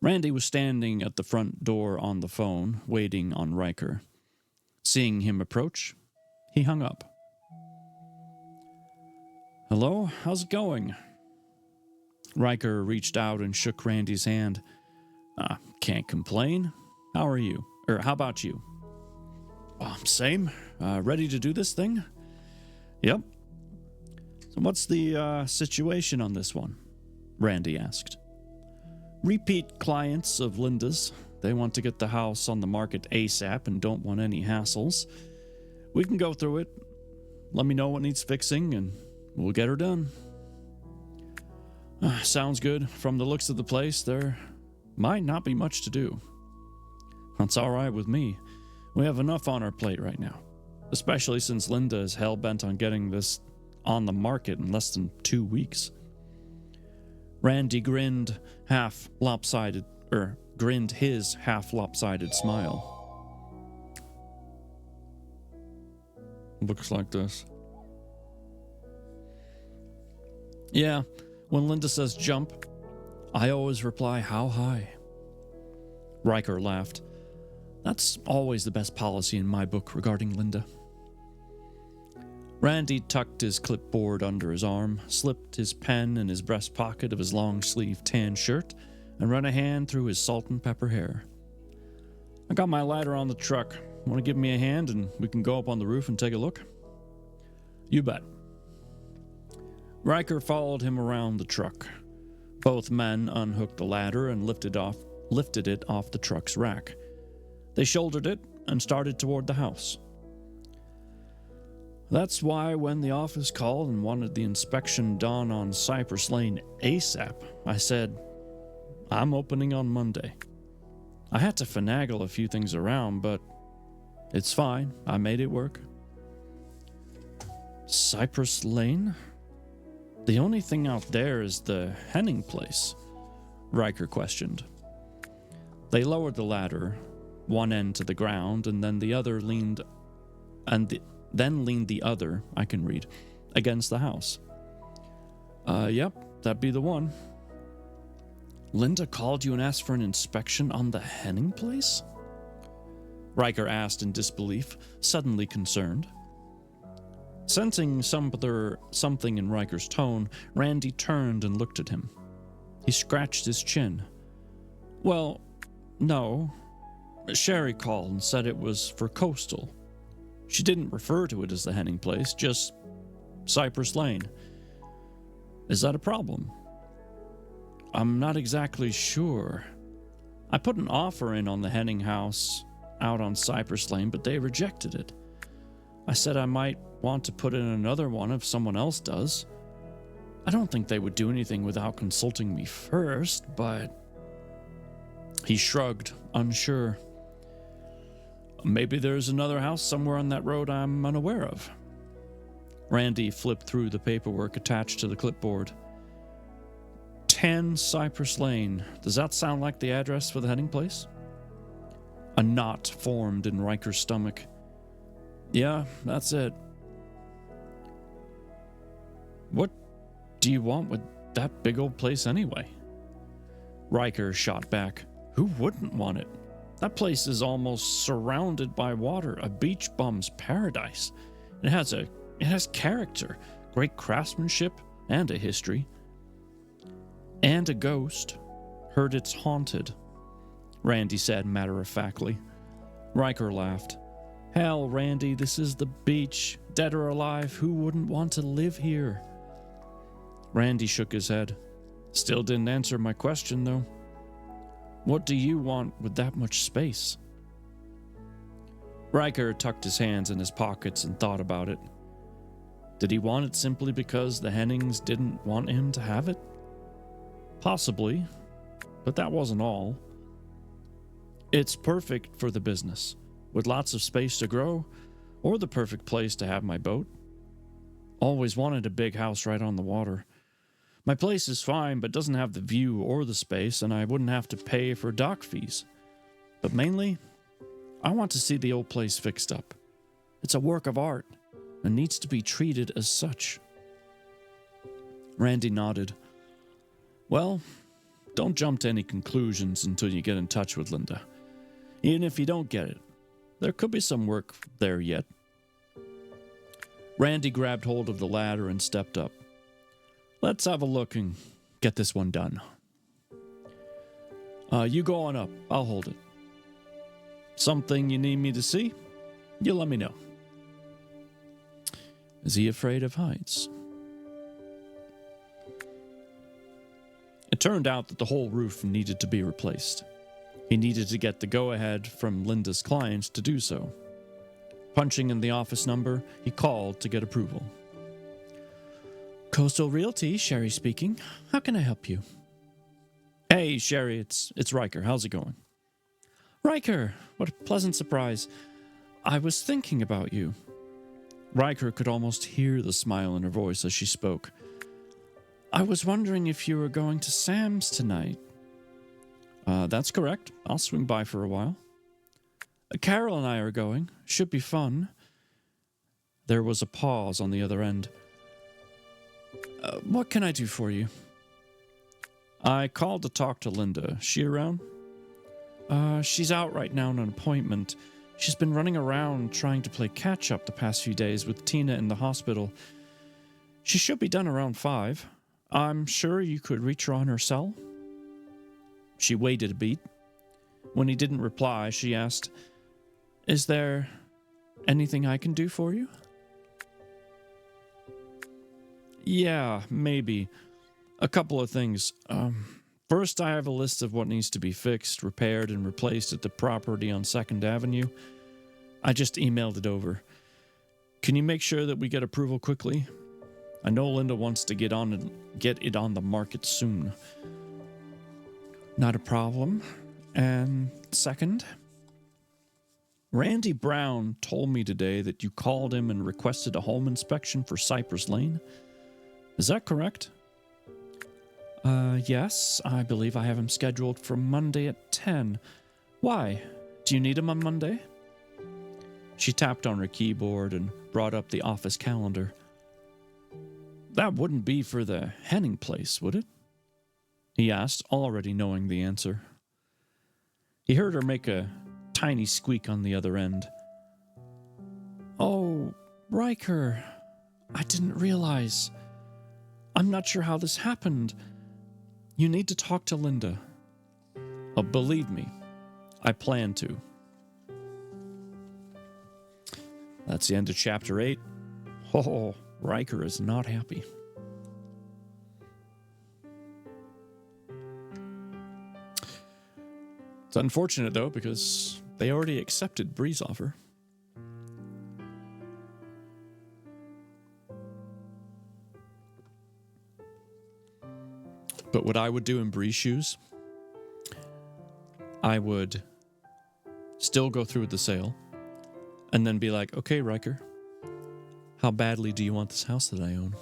Randy was standing at the front door on the phone, waiting on Riker. Seeing him approach, he hung up. "Hello, how's it going?" Riker reached out and shook Randy's hand. "Can't complain. How are you? How about you?" "Same. Ready to do this thing?" "Yep." "So what's the situation on this one?" Randy asked. "Repeat clients of Linda's. They want to get the house on the market ASAP and don't want any hassles. We can go through it. Let me know what needs fixing and we'll get her done." "Sounds good. From the looks of the place, there might not be much to do." "That's all right with me. We have enough on our plate right now, especially since Linda is hell-bent on getting this on the market in less than 2 weeks." Randy grinned his half-lopsided smile. "Looks like this." "Yeah, when Linda says jump, I always reply, 'How high?'" Riker laughed. "That's always the best policy in my book regarding Linda." Randy tucked his clipboard under his arm, slipped his pen in his breast pocket of his long-sleeved tan shirt, and ran a hand through his salt and pepper hair. "I got my ladder on the truck. Want to give me a hand and we can go up on the roof and take a look?" "You bet." Riker followed him around the truck. Both men unhooked the ladder and lifted it off the truck's rack. They shouldered it and started toward the house. That's why when the office called and wanted the inspection done on Cypress Lane ASAP, I said, "I'm opening on Monday." I had to finagle a few things around, but it's fine. I made it work. Cypress Lane? The only thing out there is the Henning place, Riker questioned. They lowered the ladder, one end to the ground, and then the other leaned against the house. Yep, that'd be the one. Linda called you and asked for an inspection on the Henning place? Riker asked in disbelief, suddenly concerned. Sensing something in Riker's tone, Randy turned and looked at him. He scratched his chin. Well, no. Sherry called and said it was for Coastal. She didn't refer to it as the Henning place, just Cypress Lane. Is that a problem? I'm not exactly sure. I put an offer in on the Henning house out on Cypress Lane, but they rejected it. I said I might want to put in another one if someone else does. I don't think they would do anything without consulting me first, but... He shrugged, unsure. Maybe there's another house somewhere on that road I'm unaware of. Randy flipped through the paperwork attached to the clipboard. 10 Cypress Lane. Does that sound like the address for the Henning place? A knot formed in Riker's stomach. Yeah, that's it. What do you want with that big old place anyway? Riker shot back. Who wouldn't want it? That place is almost surrounded by water, a beach bum's paradise. It has character, great craftsmanship, and a history. And a ghost. Heard it's haunted, Randy said matter-of-factly. Riker laughed. Hell, Randy, this is the beach. Dead or alive, who wouldn't want to live here? Randy shook his head. Still didn't answer my question, though. What do you want with that much space? Riker tucked his hands in his pockets and thought about it. Did he want it simply because the Hennings didn't want him to have it? Possibly, but that wasn't all. It's perfect for the business, with lots of space to grow, or the perfect place to have my boat. Always wanted a big house right on the water. My place is fine, but doesn't have the view or the space, and I wouldn't have to pay for dock fees. But mainly, I want to see the old place fixed up. It's a work of art, and needs to be treated as such. Randy nodded. Well, don't jump to any conclusions until you get in touch with Linda. Even if you don't get it, there could be some work there yet. Randy grabbed hold of the ladder and stepped up. Let's have a look and get this one done. You go on up. I'll hold it. Something you need me to see? You let me know. Is he afraid of heights? It turned out that the whole roof needed to be replaced. He needed to get the go-ahead from Linda's client to do so. Punching in the office number, he called to get approval. Coastal Realty, Sherry speaking. How can I help you? Hey, Sherry, it's Riker. How's it going? Riker, what a pleasant surprise. I was thinking about you. Riker could almost hear the smile in her voice as she spoke. I was wondering if you were going to Sam's tonight. That's correct. I'll swing by for a while. Carol and I are going. Should be fun. There was a pause on the other end. What can I do for you? I called to talk to Linda. She around? She's out right now on an appointment. She's been running around trying to play catch-up the past few days with Tina in the hospital. She should be done around 5. I'm sure you could reach her on her cell. She waited a beat. When he didn't reply, she asked, Is there anything I can do for you? Yeah, maybe. A couple of things. First, I have a list of what needs to be fixed, repaired, and replaced at the property on 2nd Avenue. I just emailed it over. Can you make sure that we get approval quickly? I know Linda wants to get it on the market soon. Not a problem. And second, Randy Brown told me today that you called him and requested a home inspection for Cypress Lane. Is that correct? Yes, I believe I have him scheduled for Monday at 10. Why? Do you need him on Monday? She tapped on her keyboard and brought up the office calendar. That wouldn't be for the Henning place, would it? He asked, already knowing the answer. He heard her make a tiny squeak on the other end. Oh, Riker, I didn't realize. I'm not sure how this happened. You need to talk to Linda. Oh, believe me, I plan to. That's the end of chapter 8. Oh, Riker is not happy. It's unfortunate, though, because they already accepted Bree's offer. But what I would do in Bree's shoes, I would still go through with the sale and then be like, okay, Riker, how badly do you want this house that I own?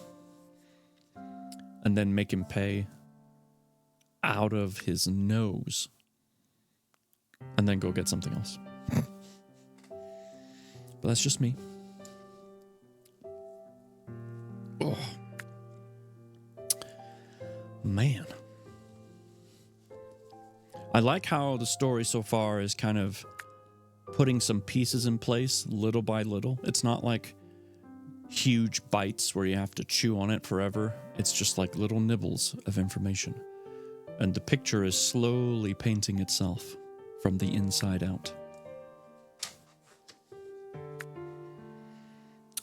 And then make him pay out of his nose and then go get something else. But that's just me. Oh. Man. I like how the story so far is kind of putting some pieces in place little by little. It's not like huge bites where you have to chew on it forever. It's just like little nibbles of information. And the picture is slowly painting itself from the inside out.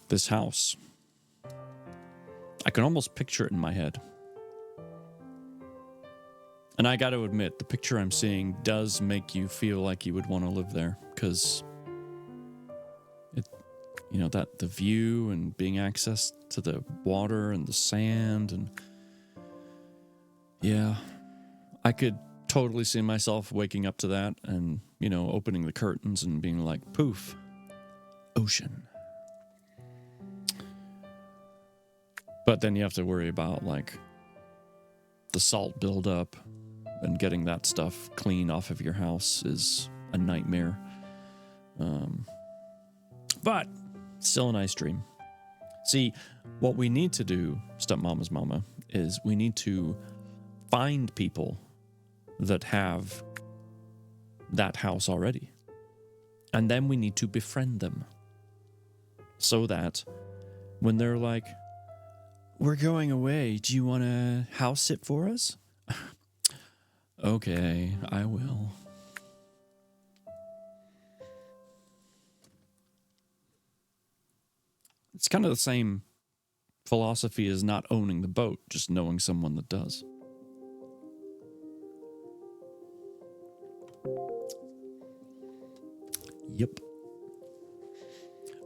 This house. I can almost picture it in my head. And I got to admit, the picture I'm seeing does make you feel like you would want to live there, because it, you know, that the view and being access to the water and the sand, and yeah, I could totally see myself waking up to that and, you know, opening the curtains and being like, poof, ocean. But then you have to worry about like the salt buildup. And getting that stuff clean off of your house is a nightmare. But still a nice dream. See, what we need to do, Stepmama's Mama, is we need to find people that have that house already. And then we need to befriend them. So that when they're like, we're going away, do you want to house sit for us? Okay, I will. It's kind of the same philosophy as not owning the boat, just knowing someone that does. Yep.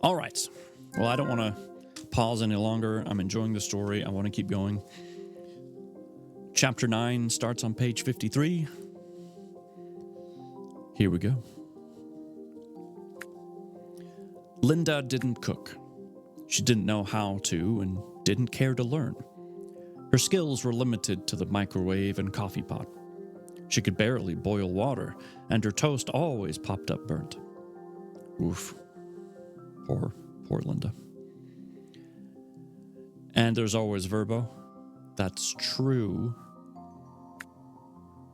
All right. Well, I don't want to pause any longer. I'm enjoying the story. I want to keep going. Chapter 9 starts on page 53. Here we go. Linda didn't cook. She didn't know how to and didn't care to learn. Her skills were limited to the microwave and coffee pot. She could barely boil water, and her toast always popped up burnt. Oof. Poor Linda. And there's always Verbo. That's true.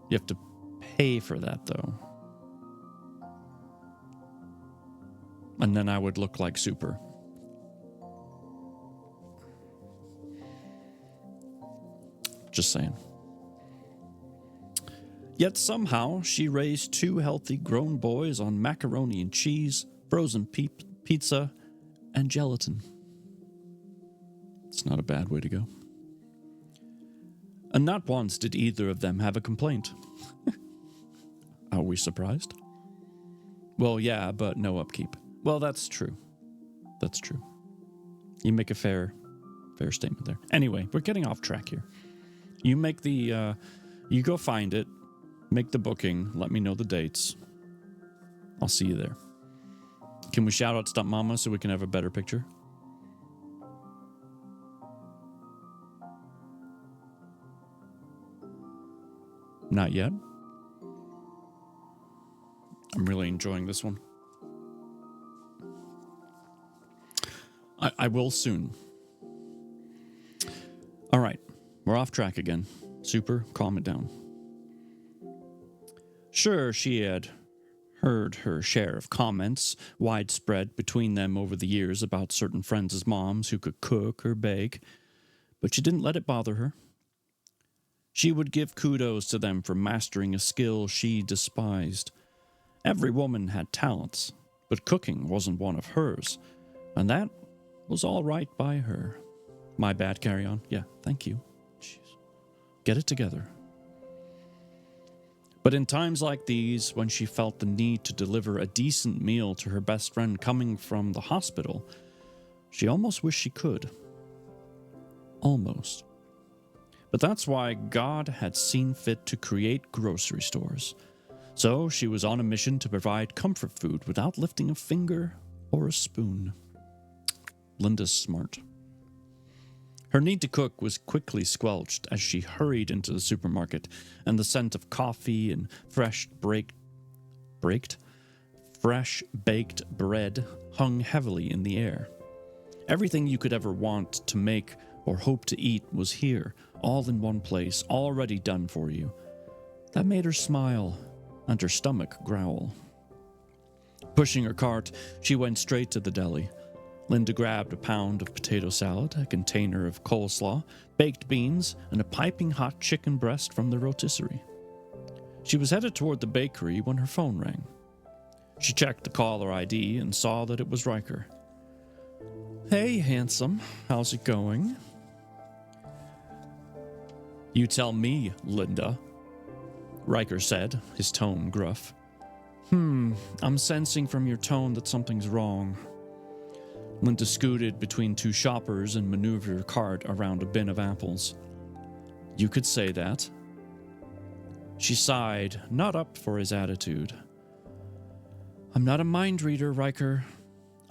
You have to pay for that, though. And then I would look like Super. Just saying. Yet somehow she raised 2 healthy grown boys on macaroni and cheese, frozen pizza, and gelatin. It's not a bad way to go. And not once did either of them have a complaint. Are we surprised? Well, yeah, but no upkeep. Well, that's true. That's true. You make a fair statement there. Anyway, we're getting off track here. You make the, you go find it, make the booking, let me know the dates. I'll see you there. Can we shout out Stump Mama so we can have a better picture? Not yet. I'm really enjoying this one. I will soon. All right, we're off track again. Super, calm it down. Sure, she had heard her share of comments widespread between them over the years about certain friends' moms who could cook or bake, but she didn't let it bother her. She would give kudos to them for mastering a skill she despised. Every woman had talents, but cooking wasn't one of hers, and that was all right by her. My bad, carry on. Yeah, thank you. Jeez. Get it together. But in times like these, when she felt the need to deliver a decent meal to her best friend coming from the hospital, she almost wished she could. Almost. But that's why God had seen fit to create grocery stores. So she was on a mission to provide comfort food without lifting a finger or a spoon. Linda's smart. Her need to cook was quickly squelched as she hurried into the supermarket, and the scent of coffee and fresh baked bread hung heavily in the air. Everything you could ever want to make or hope to eat was here, all in one place, already done for you. That made her smile and her stomach growl. Pushing her cart, she went straight to the deli. Linda grabbed a pound of potato salad, a container of coleslaw, baked beans, and a piping hot chicken breast from the rotisserie. She was headed toward the bakery when her phone rang. She checked the caller ID and saw that it was Riker. Hey, handsome. How's it going? You tell me, Linda, Riker said, his tone gruff. I'm sensing from your tone that something's wrong. Linda scooted between two shoppers and maneuvered her cart around a bin of apples. You could say that. She sighed, not up for his attitude. I'm not a mind reader, Riker.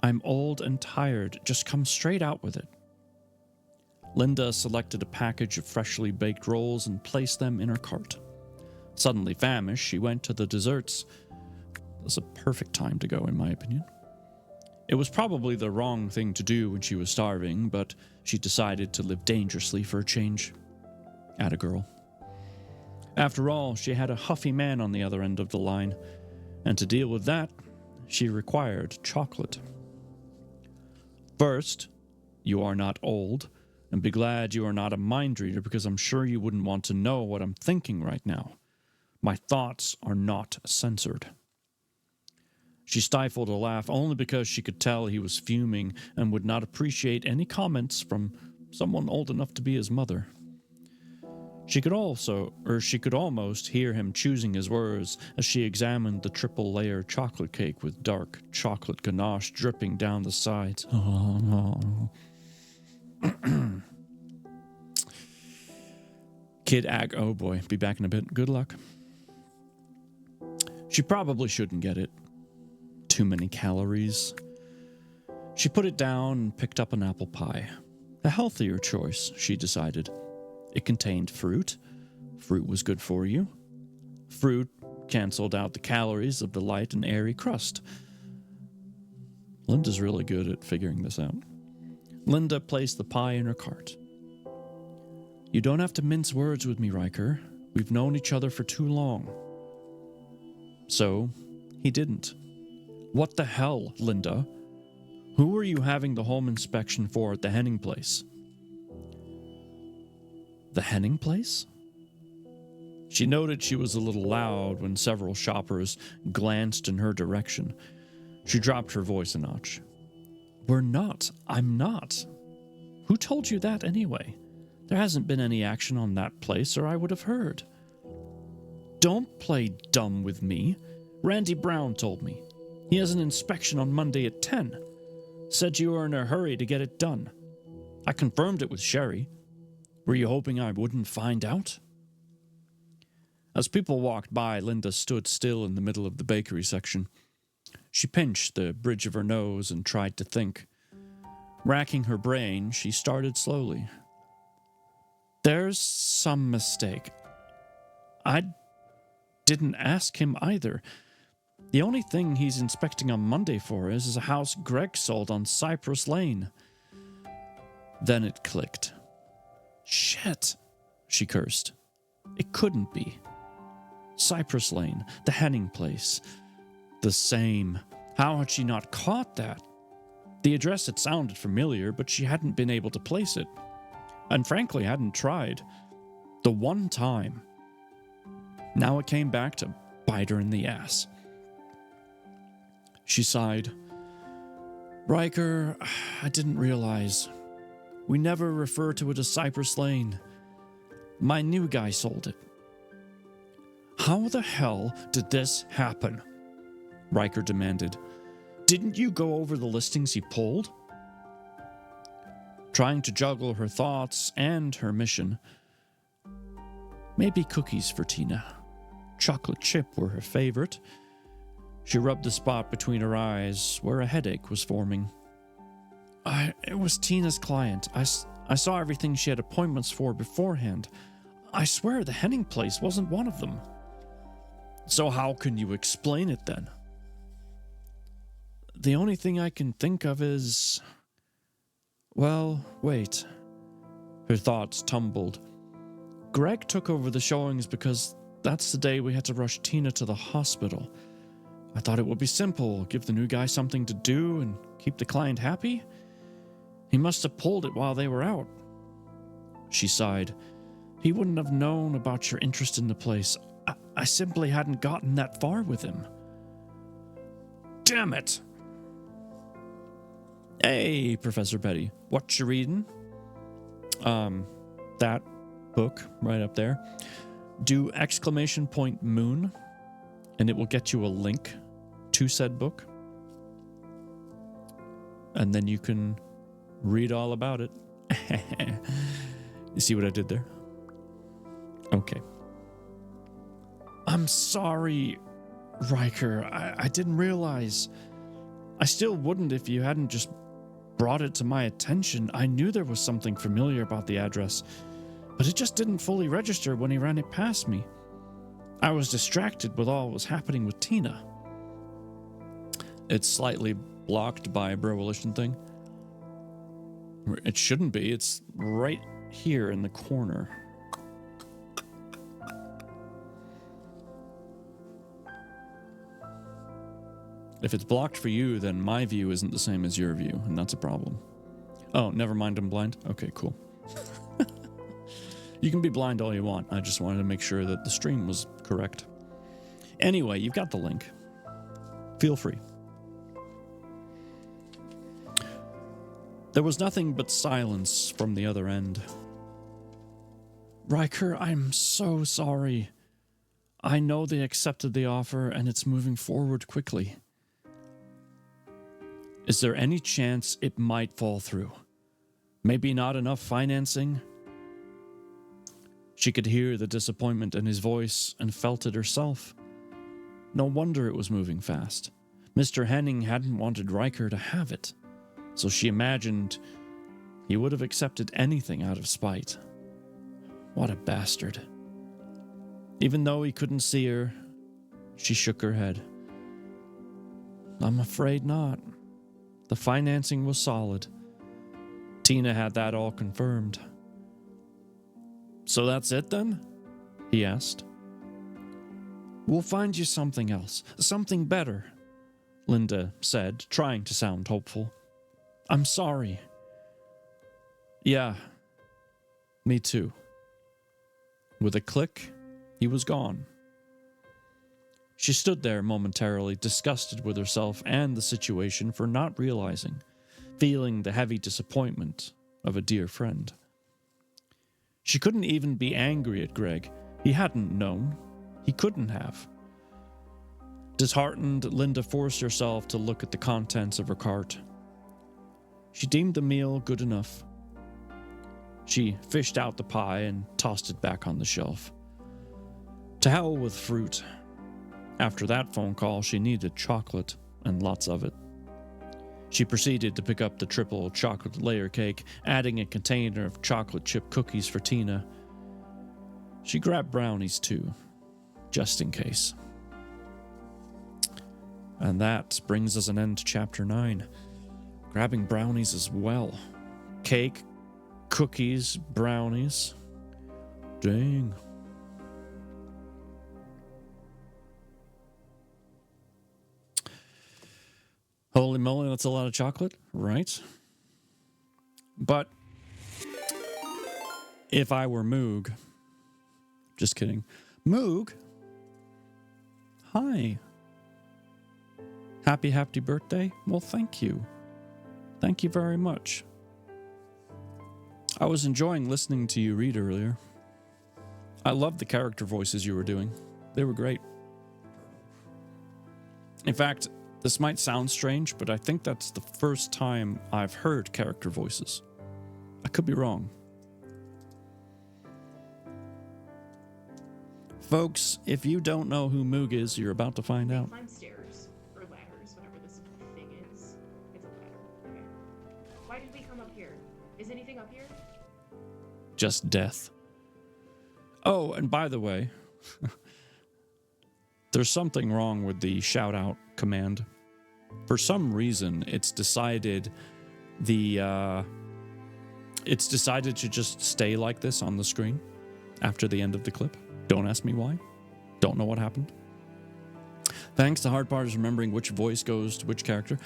I'm old and tired. Just come straight out with it. Linda selected a package of freshly baked rolls and placed them in her cart. Suddenly famished, she went to the desserts. It was a perfect time to go, in my opinion. It was probably the wrong thing to do when she was starving, but she decided to live dangerously for a change. Atta girl. After all, she had a huffy man on the other end of the line, and to deal with that, she required chocolate. First, you are not old, and be glad you are not a mind reader, because I'm sure you wouldn't want to know what I'm thinking right now. My thoughts are not censored. She stifled a laugh only because she could tell he was fuming and would not appreciate any comments from someone old enough to be his mother. She could almost hear him choosing his words as she examined the triple-layer chocolate cake with dark chocolate ganache dripping down the sides. Oh boy, be back in a bit. Good luck. She probably shouldn't get it. Too many calories. She put it down and picked up an apple pie. A healthier choice, she decided. It contained fruit. Fruit was good for you. Fruit canceled out the calories of the light and airy crust. Linda's really good at figuring this out. Linda placed the pie in her cart. You don't have to mince words with me, Riker. We've known each other for too long. So, he didn't. What the hell, Linda? Who were you having the home inspection for at the Henning place? The Henning place? She noted she was a little loud when several shoppers glanced in her direction. She dropped her voice a notch. We're not. I'm not. Who told you that anyway? There hasn't been any action on that place, or I would have heard. Don't play dumb with me. Randy Brown told me. He has an inspection on Monday at 10. Said you were in a hurry to get it done. I confirmed it with Sherry. Were you hoping I wouldn't find out? As people walked by, Linda stood still in the middle of the bakery section. She pinched the bridge of her nose and tried to think. Racking her brain, she started slowly. There's some mistake. I didn't ask him either. The only thing he's inspecting on Monday for is a house Greg sold on Cypress Lane. Then it clicked. Shit, she cursed. It couldn't be. Cypress Lane, the Henning place. The same. How had she not caught that? The address had sounded familiar, but she hadn't been able to place it. And frankly, hadn't tried. The one time. Now it came back to bite her in the ass. She sighed. Riker, I didn't realize. We never refer to it as Cypress Lane. My new guy sold it. How the hell did this happen? Riker demanded. Didn't you go over the listings he pulled? Trying to juggle her thoughts and her mission. Maybe cookies for Tina. Chocolate chip were her favorite. She rubbed the spot between her eyes where a headache was forming. It was Tina's client. I saw everything she had appointments for beforehand. I swear the Henning place wasn't one of them. So how can you explain it then? The only thing I can think of is... Well, wait. Her thoughts tumbled. Greg took over the showings because that's the day we had to rush Tina to the hospital. I thought it would be simple, give the new guy something to do and keep the client happy. He must have pulled it while they were out. She sighed. He wouldn't have known about your interest in the place. I simply hadn't gotten that far with him. Damn it! Hey, Professor Betty, what you reading? That book right up there. Do !moon, and it will get you a link to said book. And then you can read all about it. You see what I did there? Okay. I'm sorry, Riker. I didn't realize. I still wouldn't if you hadn't just brought it to my attention. I knew there was something familiar about the address, but it just didn't fully register when he ran it past me. I was distracted with all that was happening with Tina. It's slightly blocked by a Bro-Volition thing. It shouldn't be. It's right here in the corner. If it's blocked for you, then my view isn't the same as your view, and that's a problem. Oh, never mind, I'm blind? Okay, cool. You can be blind all you want. I just wanted to make sure that the stream was correct. Anyway, you've got the link. Feel free. There was nothing but silence from the other end. Riker, I'm so sorry. I know they accepted the offer and it's moving forward quickly. Is there any chance it might fall through? Maybe not enough financing? She could hear the disappointment in his voice and felt it herself. No wonder it was moving fast. Mr. Henning hadn't wanted Riker to have it, so she imagined he would have accepted anything out of spite. What a bastard. Even though he couldn't see her, she shook her head. I'm afraid not. The financing was solid. Tina had that all confirmed. So that's it then? He asked. We'll find you something else, something better, Linda said, trying to sound hopeful. I'm sorry. Yeah, me too. With a click, he was gone. She stood there momentarily, disgusted with herself and the situation for not realizing, feeling the heavy disappointment of a dear friend. She couldn't even be angry at Greg. He hadn't known. He couldn't have. Disheartened, Linda forced herself to look at the contents of her cart. She deemed the meal good enough. She fished out the pie and tossed it back on the shelf. To hell with fruit. After that phone call, she needed chocolate, and lots of it. She proceeded to pick up the triple chocolate layer cake, adding a container of chocolate chip cookies for Tina. She grabbed brownies too, just in case. And that brings us an end to Chapter 9. Grabbing brownies as well. Cake, cookies, brownies. Dang. Holy moly, that's a lot of chocolate, right? But if I were Moog, just kidding. Moog, hi. Happy birthday. Well, thank you. Thank you very much. I was enjoying listening to you read earlier. I loved the character voices you were doing. They were great. In fact, this might sound strange, but I think that's the first time I've heard character voices. I could be wrong. Folks, if you don't know who Moog is, you're about to find out. Climb stairs or ladders, whatever this thing is. It's a ladder. Okay. Why did we come up here? Is anything up here? Just death. Oh, and by the way, there's something wrong with the shout out command. For some reason, it's decided to just stay like this on the screen after the end of the clip. Don't ask me why. Don't know what happened. Thanks. The hard part is remembering which voice goes to which character.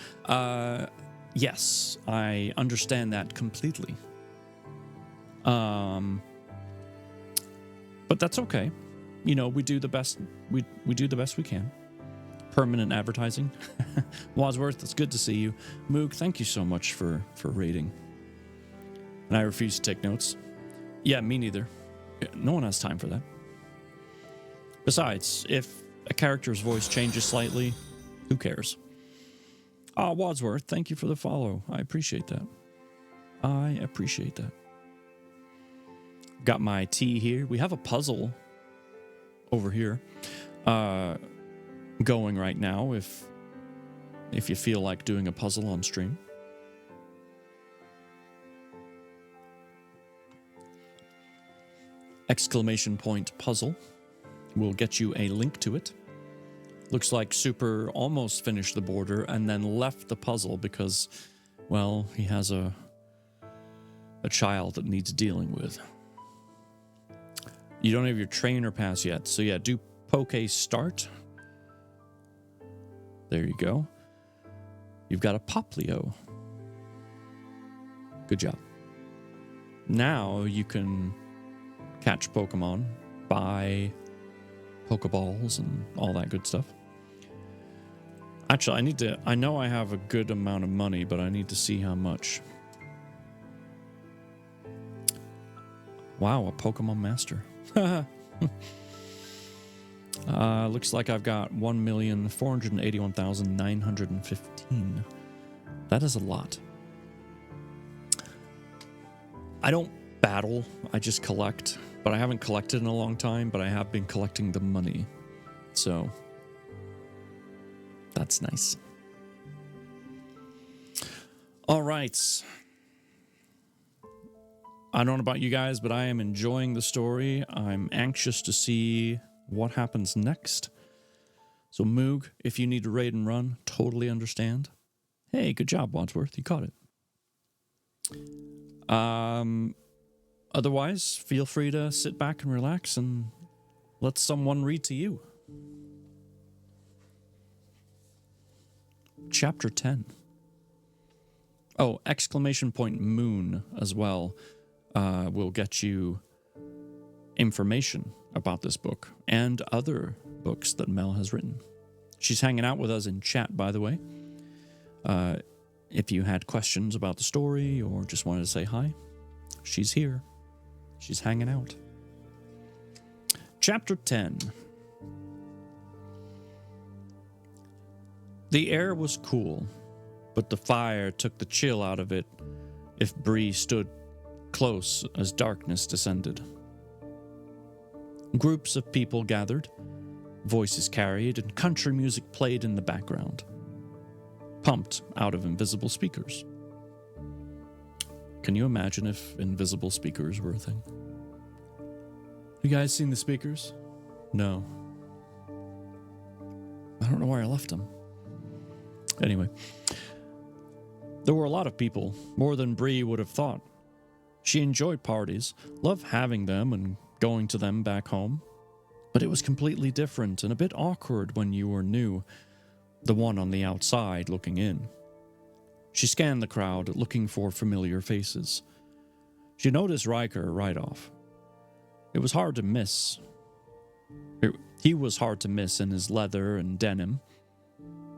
Yes, I understand that completely. But that's okay. You know, we do the best. We do the best we can. Permanent advertising. Wadsworth, it's good to see you. Moog, thank you so much for rating. And I refuse to take notes. Yeah, me neither. No one has time for that. Besides, if a character's voice changes slightly, who cares? Wadsworth, thank you for the follow. I appreciate that. I appreciate that. Got my tea here. We have a puzzle over here going right now if you feel like doing a puzzle on stream. Exclamation point puzzle. We'll get you a link to it. Looks like Super almost finished the border and then left the puzzle because, well, he has a child that needs dealing with. You don't have your trainer pass yet, so yeah, do Poke Start. There you go. You've got a Poplio. Good job. Now you can catch Pokemon, buy Pokeballs and all that good stuff. Actually, I know I have a good amount of money, but I need to see how much. Wow, a Pokemon Master. Looks like I've got 1,481,915. That is a lot. I don't battle, I just collect. But I haven't collected in a long time, but I have been collecting the money. So, that's nice. All right. I don't know about you guys, but I am enjoying the story. I'm anxious to see what happens next. So, Moog, if you need to raid and run, totally understand. Hey, good job, Wadsworth. You caught it. Otherwise, feel free to sit back and relax and let someone read to you. Chapter 10. Oh, exclamation point moon as well will get you information about this book and other books that Mel has written. She's hanging out with us in chat, by the way. If you had questions about the story or just wanted to say hi, she's here. She's hanging out. Chapter 10. The air was cool, but the fire took the chill out of it if Bree stood close as darkness descended. Groups of people gathered, voices carried, and country music played in the background, pumped out of invisible speakers. Can you imagine if invisible speakers were a thing? You guys seen the speakers? No. I don't know where I left them. Anyway, there were a lot of people, more than Bree would have thought. She enjoyed parties, loved having them and going to them back home. But it was completely different and a bit awkward when you were new, the one on the outside looking in. She scanned the crowd, looking for familiar faces. She noticed Riker right off. It was hard to miss. He was hard to miss in his leather and denim.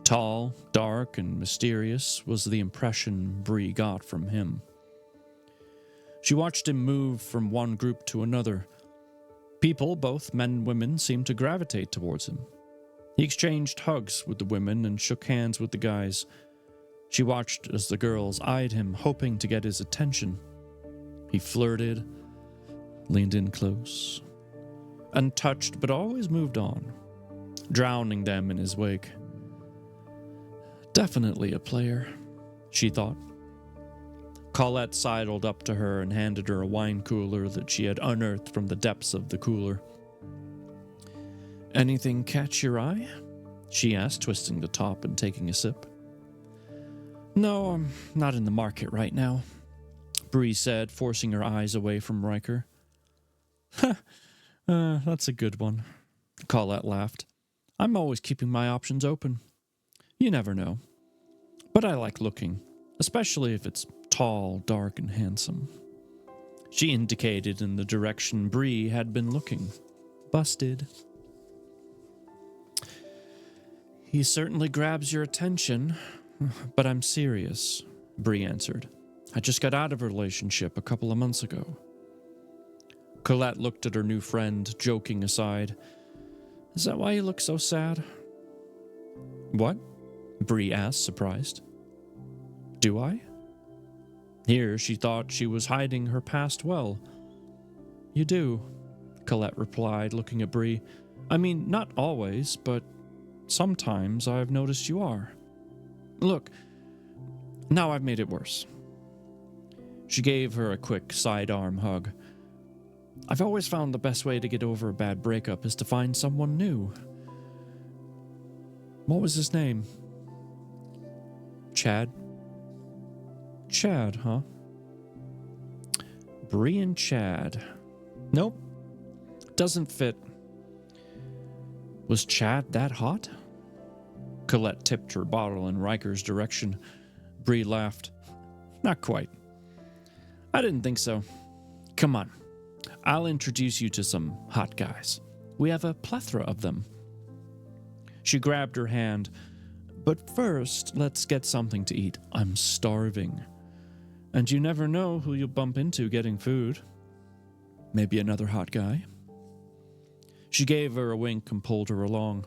Tall, dark, and mysterious was the impression Bree got from him. She watched him move from one group to another. People, both men and women, seemed to gravitate towards him. He exchanged hugs with the women and shook hands with the guys. She watched as the girls eyed him, hoping to get his attention. He flirted, leaned in close, untouched but always moved on, drowning them in his wake. Definitely a player, she thought. Colette sidled up to her and handed her a wine cooler that she had unearthed from the depths of the cooler. "Anything catch your eye?" she asked, twisting the top and taking a sip. "No, I'm not in the market right now," Bree said, forcing her eyes away from Riker. That's a good one," Colette laughed. "I'm always keeping my options open. You never know. But I like looking, especially if it's tall, dark, and handsome." She indicated in the direction Bree had been looking. "Busted." "He certainly grabs your attention, but I'm serious," Bree answered. "I just got out of a relationship a couple of months ago." Colette looked at her new friend, joking aside. "Is that why you look so sad?" "What?" Bree asked, surprised. "Do I?" Here she thought she was hiding her past well. "You do," Colette replied, looking at Bree. "I mean, not always, but sometimes I've noticed you are. Look, now I've made it worse." She gave her a quick sidearm hug. "I've always found the best way to get over a bad breakup is to find someone new." "What was his name?" "Chad." "Chad, huh?" Bree and Chad. Nope. Doesn't fit. Was Chad that hot? Colette tipped her bottle in Riker's direction. Bree laughed. "Not quite. I didn't think so. Come on. I'll introduce you to some hot guys. We have a plethora of them." She grabbed her hand. "But first, let's get something to eat. I'm starving. And you never know who you'll bump into getting food. Maybe another hot guy." She gave her a wink and pulled her along.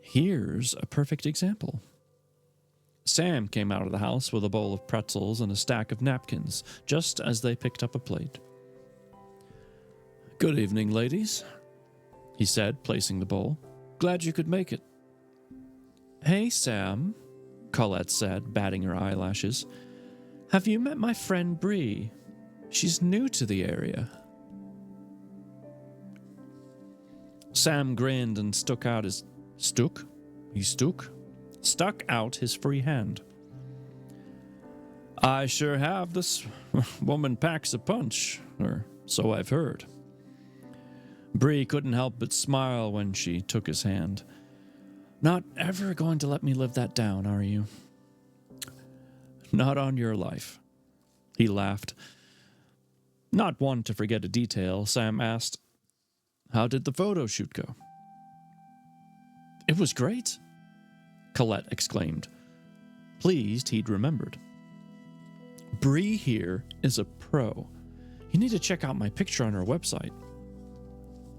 "Here's a perfect example." Sam came out of the house with a bowl of pretzels and a stack of napkins, just as they picked up a plate. "Good evening, ladies," he said, placing the bowl. "Glad you could make it." "Hey, Sam," Colette said, batting her eyelashes. "Have you met my friend Bree? She's new to the area." Sam grinned and stuck out his free hand. "I sure have. This woman packs a punch, or so I've heard." Bree couldn't help but smile when she took his hand. "Not ever going to let me live that down, are you?" "Not on your life," he laughed. Not one to forget a detail, Sam asked, "How did the photo shoot go?" "It was great," Colette exclaimed, pleased he'd remembered. "Bree here is a pro. You need to check out my picture on her website."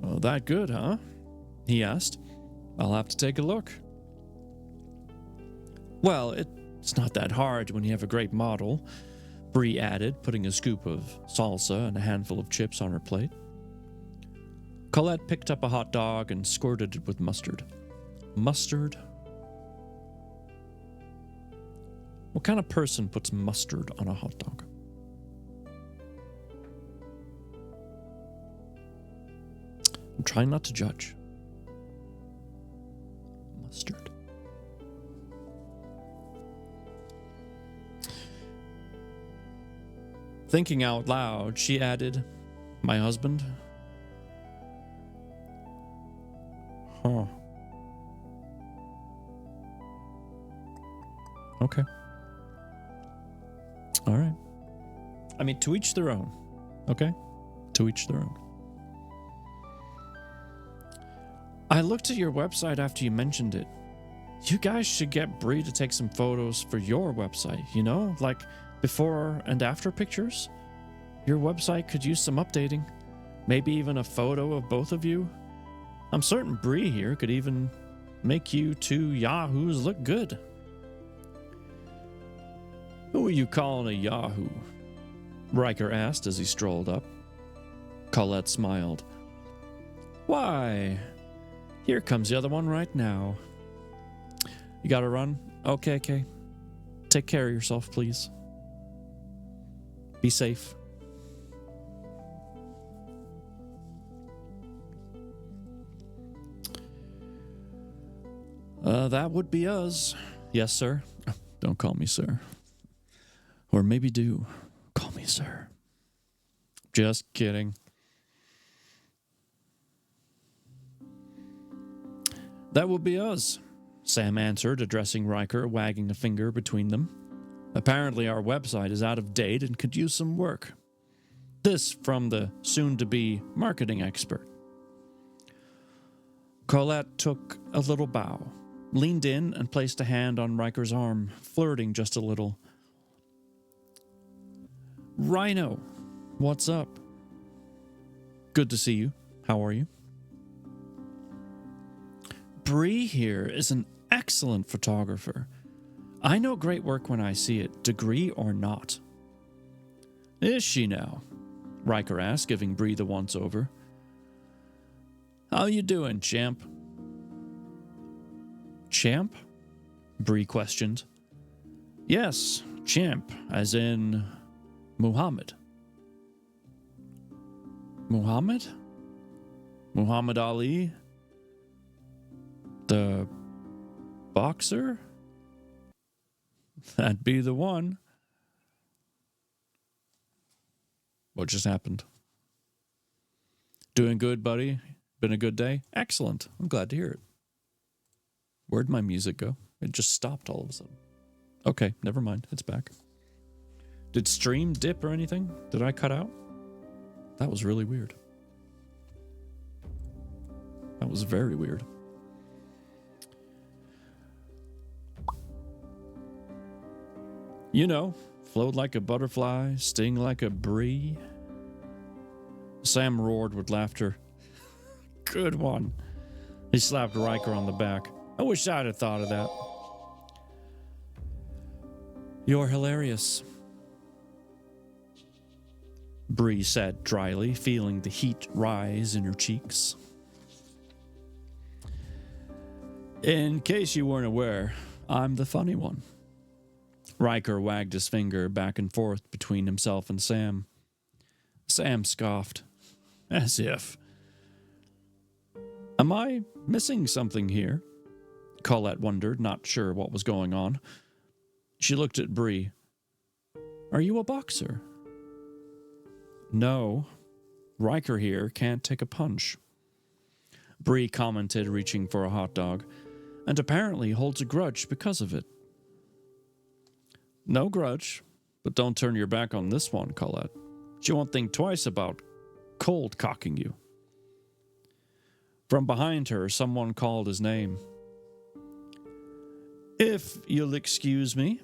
"Oh, that good, huh?" he asked. "I'll have to take a look." "Well, it's not that hard when you have a great model," Bree added, putting a scoop of salsa and a handful of chips on her plate. Colette picked up a hot dog and squirted it with mustard. Mustard? What kind of person puts mustard on a hot dog? I'm trying not to judge. Mustard. Thinking out loud, she added, "My husband?" Huh. Okay. All right. I mean, to each their own. Okay? To each their own. I looked at your website after you mentioned it. You guys should get Bree to take some photos for your website, you know? Like before and after pictures. Your website could use some updating. Maybe even a photo of both of you. I'm certain Bree here could even make you two yahoos look good. Who are you calling a yahoo? Riker asked as he strolled up. Colette smiled. Why, here comes the other one right now. You gotta run? Okay. Take care of yourself, please. Be safe. That would be us. Yes, sir. Don't call me sir. Or maybe do. Call me sir. Just kidding. That will be us, Sam answered, addressing Riker, wagging a finger between them. Apparently our website is out of date and could use some work. This from the soon-to-be marketing expert. Colette took a little bow, leaned in and placed a hand on Riker's arm, flirting just a little. Rhino, what's up? Good to see you. How are you? Bree here is an excellent photographer. I know great work when I see it, degree or not. Is she now? Riker asked, giving Bree the once-over. How you doing, champ? Champ? Bree questioned. Yes, champ, as in Muhammad. Muhammad? Muhammad Ali? The boxer? That'd be the one. What just happened? Doing good, buddy? Been a good day? Excellent. I'm glad to hear it. Where'd my music go? It just stopped all of a sudden. Okay, never mind. It's back. Did stream dip or anything? Did I cut out? That was really weird. That was very weird. You know, float like a butterfly, sting like a bee. Sam roared with laughter. Good one. He slapped Riker on the back. I wish I'd have thought of that. You're hilarious, Bree said dryly, feeling the heat rise in her cheeks. In case you weren't aware, I'm the funny one. Riker wagged his finger back and forth between himself and Sam. Sam scoffed. As if. Am I missing something here? Colette wondered, not sure what was going on. She looked at Bree. Are you a boxer? No. Riker here can't take a punch. Bree commented, reaching for a hot dog, and apparently holds a grudge because of it. No grudge, but don't turn your back on this one, Colette. She won't think twice about cold cocking you. From behind her, someone called his name. If you'll excuse me.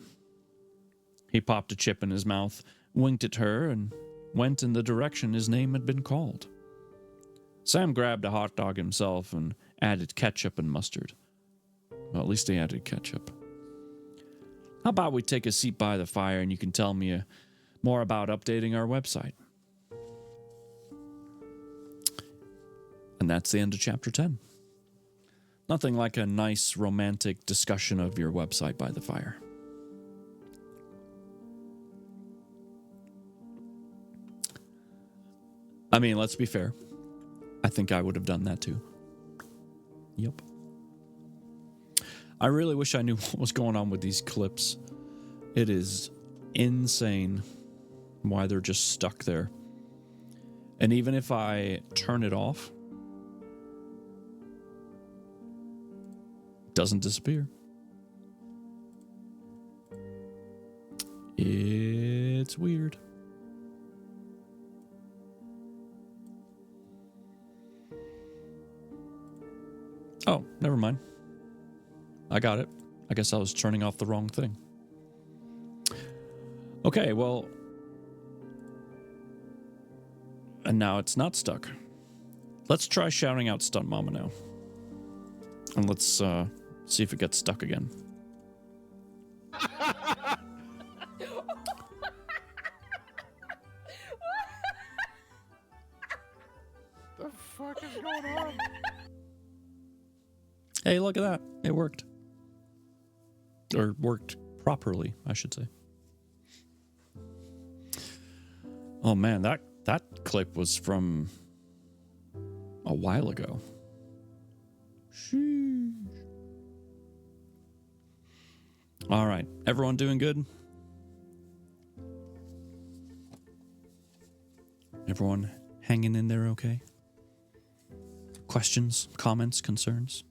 He popped a chip in his mouth, winked at her, and went in the direction his name had been called. Sam grabbed a hot dog himself and added ketchup and mustard. Well, at least he added ketchup. How about we take a seat by the fire and you can tell me more about updating our website? And that's the end of chapter 10. Nothing like a nice romantic discussion of your website by the fire. I mean, let's be fair. I think I would have done that too. Yep. I really wish I knew what was going on with these clips. It is insane. why they're just stuck there. And even if I turn it off, it doesn't disappear. It's weird. Oh, never mind. I got it. I guess I was turning off the wrong thing. Okay, well... And now it's not stuck. Let's try shouting out Stunt Mama now. And let's see if it gets stuck again. The fuck is going on? Hey, look at that. It worked. Or worked properly, I should say. Oh man, that clip was from a while ago. Sheesh. All right, everyone doing good? Everyone hanging in there okay? Questions, comments, concerns?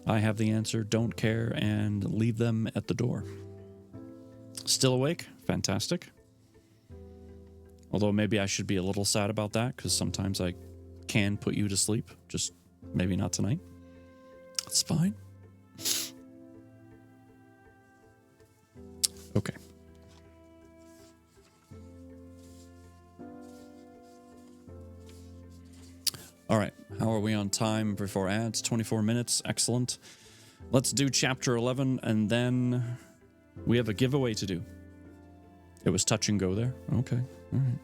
I have the answer, don't care, and leave them at the door. Still awake? Fantastic. Although maybe I should be a little sad about that, because sometimes I can put you to sleep. Just maybe not tonight. It's fine. Okay. All right. How are we on time before ads? 24 minutes. Excellent. Let's do chapter 11, and then we have a giveaway to do. It was touch and go there. Okay. All right.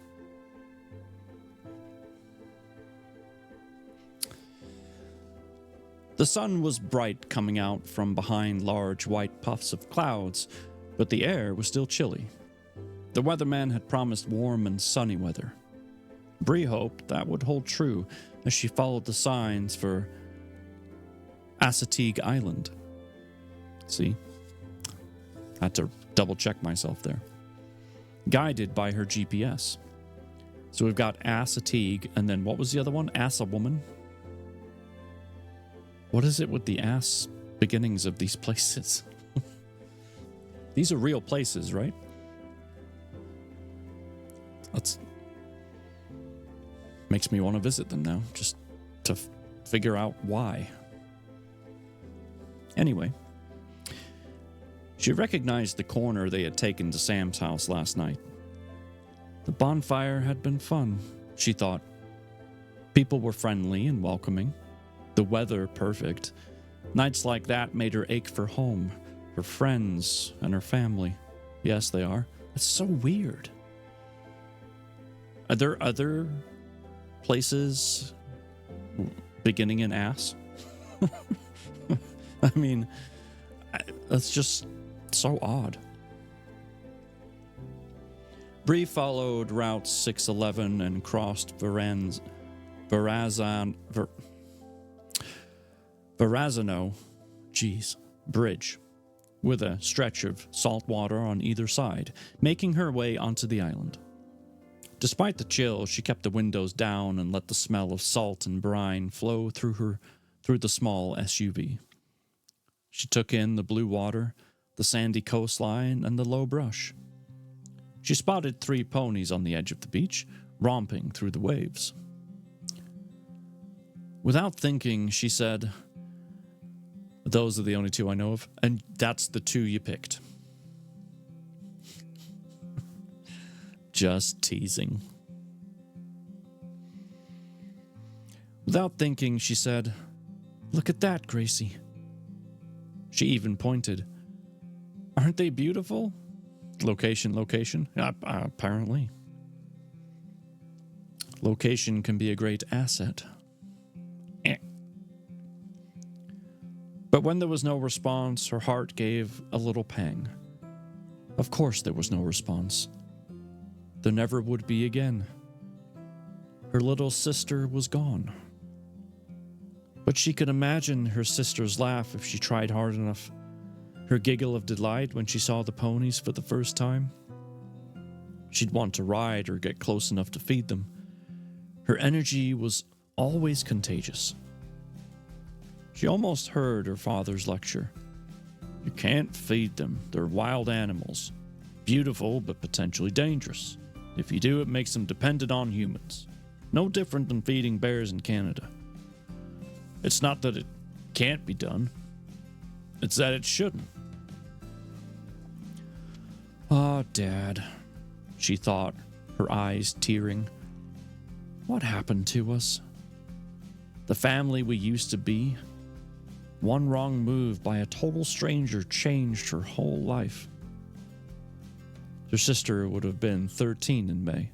The sun was bright coming out from behind large white puffs of clouds, but the air was still chilly. The weatherman had promised warm and sunny weather. Bree hoped that would hold true as she followed the signs for Assateague Island. See? I had to double check myself there. Guided by her GPS. So we've got Assateague, and then what was the other one? Assawoman? What is it with the ass beginnings of these places? These are real places, right? Makes me want to visit them now, just to figure out why. Anyway, she recognized the corner they had taken to Sam's house last night. The bonfire had been fun, she thought. People were friendly and welcoming. The weather perfect. Nights like that made her ache for home, her friends, and her family. Yes, they are. It's so weird. Are there other places beginning in ass? I mean, that's just so odd. Bree followed Route 611 and crossed Verrazano Bridge with a stretch of salt water on either side, making her way onto the island. Despite the chill, she kept the windows down and let the smell of salt and brine flow through the small SUV. She took in the blue water, the sandy coastline, and the low brush. She spotted 3 ponies on the edge of the beach, romping through the waves. Without thinking, she said, "Those are the only 2 I know of, and that's the 2 you picked." Just teasing. Without thinking, she said, "Look at that, Gracie." She even pointed. "Aren't they beautiful?" Location. Apparently. Location can be a great asset. But when there was no response, her heart gave a little pang. Of course there was no response. There never would be again. Her little sister was gone. But she could imagine her sister's laugh if she tried hard enough. Her giggle of delight when she saw the ponies for the first time. she'd want to ride or get close enough to feed them. Her energy was always contagious. She almost heard her father's lecture. You can't feed them. They're wild animals. Beautiful, but potentially dangerous. If you do, it makes them dependent on humans. No different than feeding bears in Canada. It's not that it can't be done. It's that it shouldn't. Ah, Dad, she thought, her eyes tearing. What happened to us? The family we used to be? One wrong move by a total stranger changed her whole life. Her sister would have been 13 in May,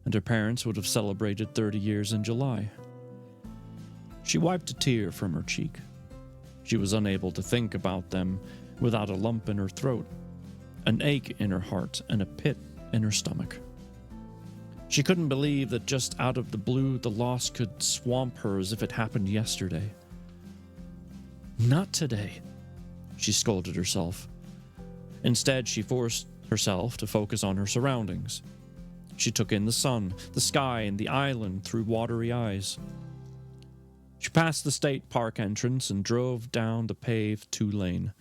and her parents would have celebrated 30 years in July. She wiped a tear from her cheek. She was unable to think about them without a lump in her throat, an ache in her heart, and a pit in her stomach. She couldn't believe that just out of the blue the loss could swamp her as if it happened yesterday. Not today, she scolded herself. Instead, she forced herself to focus on her surroundings. She took in the sun, the sky, and the island through watery eyes. She passed the state park entrance and drove down the paved 2-lane.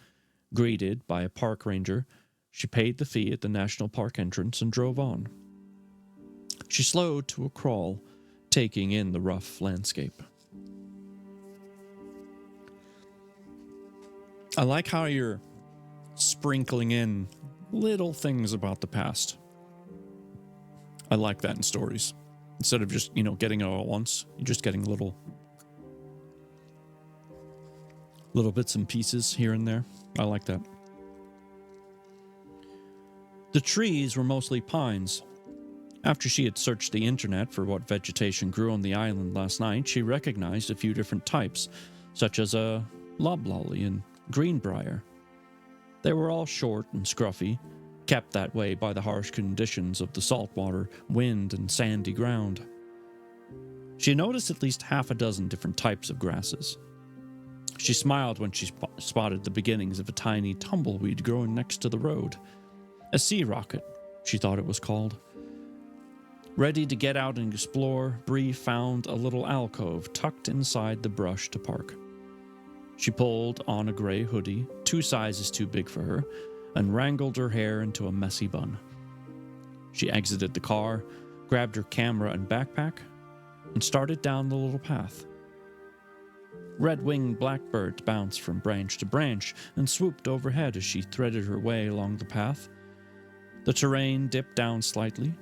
Greeted by a park ranger, she paid the fee at the national park entrance and drove on. She slowed to a crawl, taking in the rough landscape. I like how you're sprinkling in little things about the past. I like that in stories. Instead of just, getting it all at once, you're just getting little bits and pieces here and there. I like that. The trees were mostly pines. After she had searched the internet for what vegetation grew on the island last night, she recognized a few different types, such as a loblolly and greenbrier. They were all short and scruffy, kept that way by the harsh conditions of the saltwater, wind, and sandy ground. She noticed at least half a dozen different types of grasses. She smiled when she spotted the beginnings of a tiny tumbleweed growing next to the road. A sea rocket, she thought it was called. Ready to get out and explore, Bree found a little alcove tucked inside the brush to park. She pulled on a gray hoodie, 2 sizes too big for her, and wrangled her hair into a messy bun. She exited the car, grabbed her camera and backpack, and started down the little path. Red-winged blackbirds bounced from branch to branch and swooped overhead as she threaded her way along the path. The terrain dipped down slightly,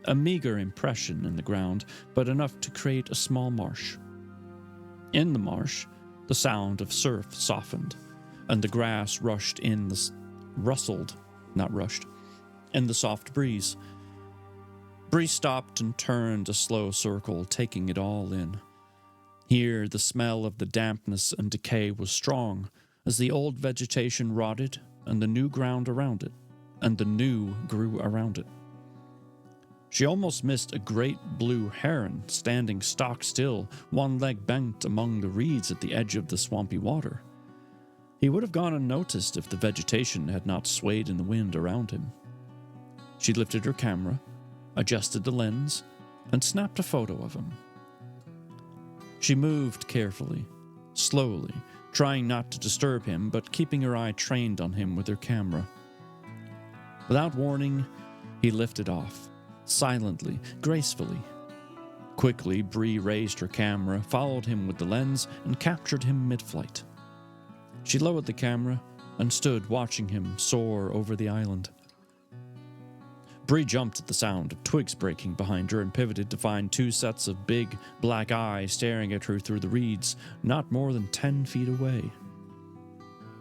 a meager impression in the ground, but enough to create a small marsh. In the marsh, the sound of surf softened, and the grass in the soft breeze. Bree stopped and turned a slow circle, taking it all in. Here, the smell of the dampness and decay was strong, as the old vegetation rotted, and the new ground around it, and the new grew around it. She almost missed a great blue heron standing stock still, one leg bent among the reeds at the edge of the swampy water. He would have gone unnoticed if the vegetation had not swayed in the wind around him. She lifted her camera, adjusted the lens, and snapped a photo of him. She moved carefully, slowly, trying not to disturb him, but keeping her eye trained on him with her camera. Without warning, he lifted off, silently, gracefully. Quickly, Bree raised her camera, followed him with the lens, and captured him mid-flight. She lowered the camera and stood watching him soar over the island. Bree jumped at the sound of twigs breaking behind her and pivoted to find 2 sets of big, black eyes staring at her through the reeds, not more than 10 feet away.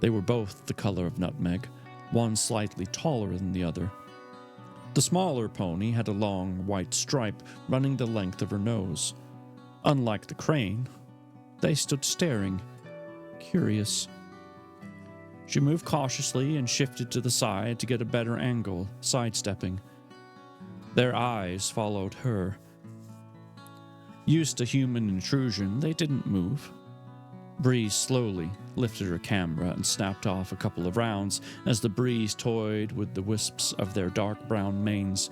They were both the color of nutmeg, one slightly taller than the other. The smaller pony had a long, white stripe running the length of her nose. Unlike the crane, they stood staring, curious. She moved cautiously and shifted to the side to get a better angle, sidestepping. Their eyes followed her. Used to human intrusion, they didn't move. Bree slowly lifted her camera and snapped off a couple of rounds as the breeze toyed with the wisps of their dark brown manes,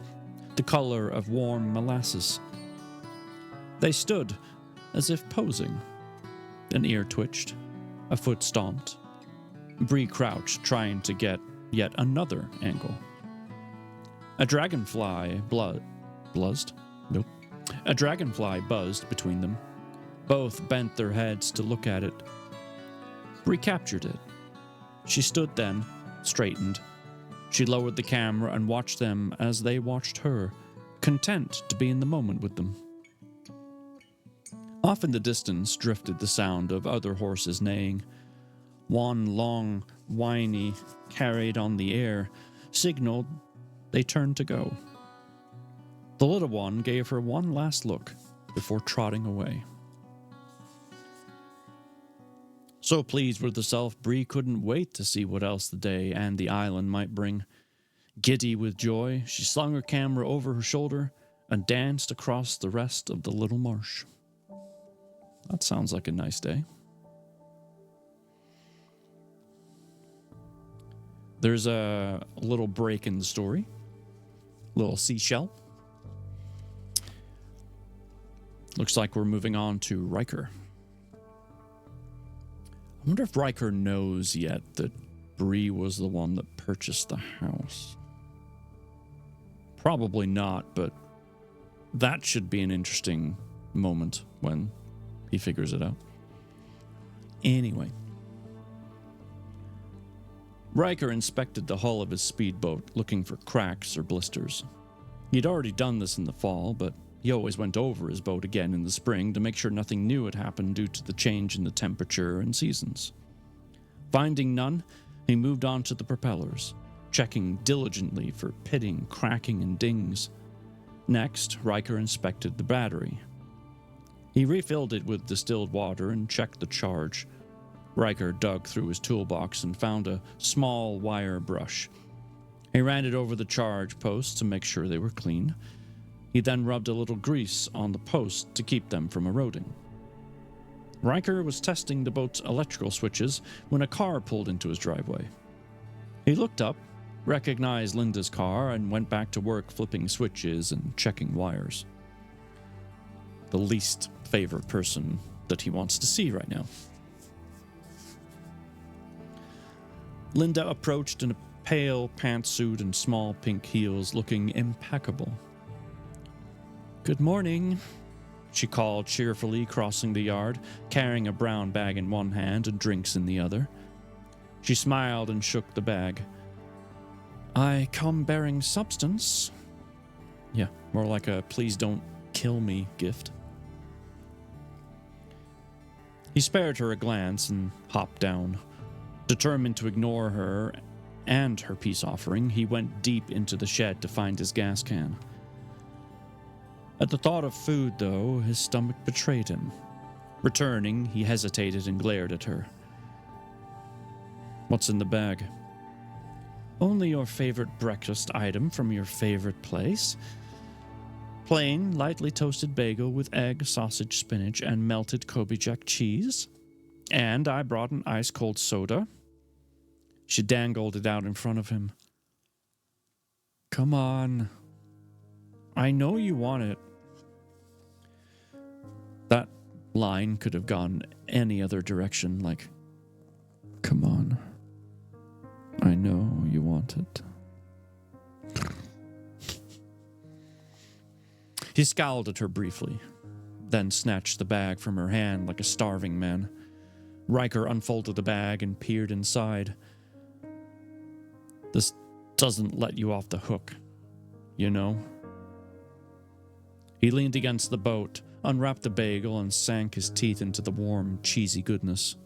the color of warm molasses. They stood as if posing. An ear twitched, a foot stomped. Bree crouched, trying to get yet another angle. A dragonfly buzzed? Nope. A dragonfly buzzed between them. Both bent their heads to look at it. Bree captured it. She stood then, straightened. She lowered the camera and watched them as they watched her, content to be in the moment with them. Off in the distance drifted the sound of other horses neighing. One long, whiny, carried on the air, signaled they turned to go. The little one gave her one last look before trotting away. So pleased with herself, Bree couldn't wait to see what else the day and the island might bring. Giddy with joy, she slung her camera over her shoulder and danced across the rest of the little marsh. That sounds like a nice day. There's a little break in the story. Little seashell. Looks like we're moving on to Riker. I wonder if Riker knows yet that Bree was the one that purchased the house. Probably not, but that should be an interesting moment when he figures it out. Anyway. Riker inspected the hull of his speedboat, looking for cracks or blisters. He'd already done this in the fall, but he always went over his boat again in the spring to make sure nothing new had happened due to the change in the temperature and seasons. Finding none, he moved on to the propellers, checking diligently for pitting, cracking, and dings. Next, Riker inspected the battery. He refilled it with distilled water and checked the charge. Riker dug through his toolbox and found a small wire brush. He ran it over the charge posts to make sure they were clean. He then rubbed a little grease on the posts to keep them from eroding. Riker was testing the boat's electrical switches when a car pulled into his driveway. He looked up, recognized Linda's car, and went back to work flipping switches and checking wires. The least favorite person that he wants to see right now. Linda approached in a pale pantsuit and small pink heels, looking impeccable. "Good morning," she called cheerfully, crossing the yard, carrying a brown bag in one hand and drinks in the other. She smiled and shook the bag. "I come bearing substance." Yeah, more like a please don't kill me gift. He spared her a glance and hopped down. Determined to ignore her and her peace offering, he went deep into the shed to find his gas can. At the thought of food, though, his stomach betrayed him. Returning, he hesitated and glared at her. "What's in the bag?" "Only your favorite breakfast item from your favorite place. Plain, lightly toasted bagel with egg, sausage, spinach, and melted Kobe Jack cheese. And I brought an ice-cold soda." She dangled it out in front of him. "Come on. I know you want it." That line could have gone any other direction, like, "Come on. I know you want it." He scowled at her briefly, then snatched the bag from her hand like a starving man. Riker unfolded the bag and peered inside. "This doesn't let you off the hook, you know?" He leaned against the boat, unwrapped the bagel, and sank his teeth into the warm, cheesy goodness.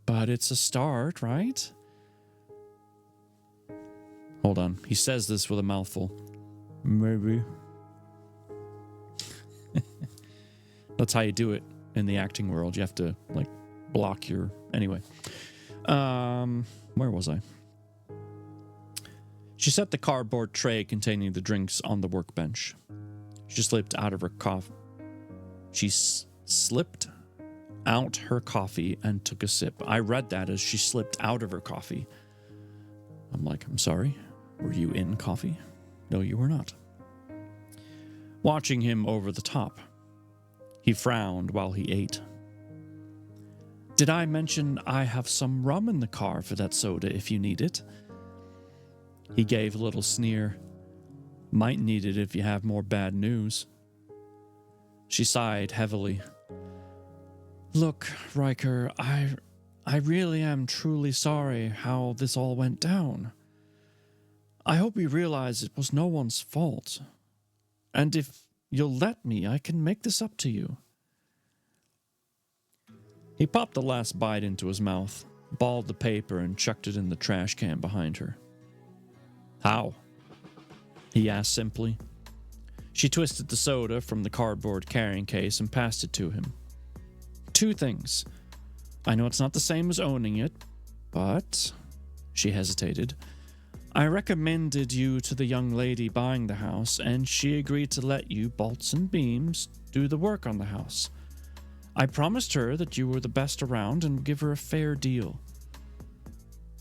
"But it's a start, right?" Hold on. He says this with a mouthful. "Maybe." That's how you do it in the acting world. You have to, like, block your... Anyway. Where was I? She set the cardboard tray containing the drinks on the workbench. She slipped out of her coffee. She slipped out her coffee and took a sip. I read that as she slipped out of her coffee. I'm like, I'm sorry? Were you in coffee? No, you were not. watching him over the top. He frowned while he ate. Did I mention I have some rum in the car for that soda if you need it? He gave a little sneer. Might need it if you have more bad news. She sighed heavily. Look, Riker, I really am truly sorry how this all went down. I hope you realize it was no one's fault. And if you'll let me, I can make this up to you. He popped the last bite into his mouth, balled the paper, and chucked it in the trash can behind her. How? He asked simply. She twisted the soda from the cardboard carrying case and passed it to him. 2 things. I know it's not the same as owning it, but... She hesitated. I recommended you to the young lady buying the house, and she agreed to let you, bolts and beams, do the work on the house. I promised her that you were the best around and would give her a fair deal.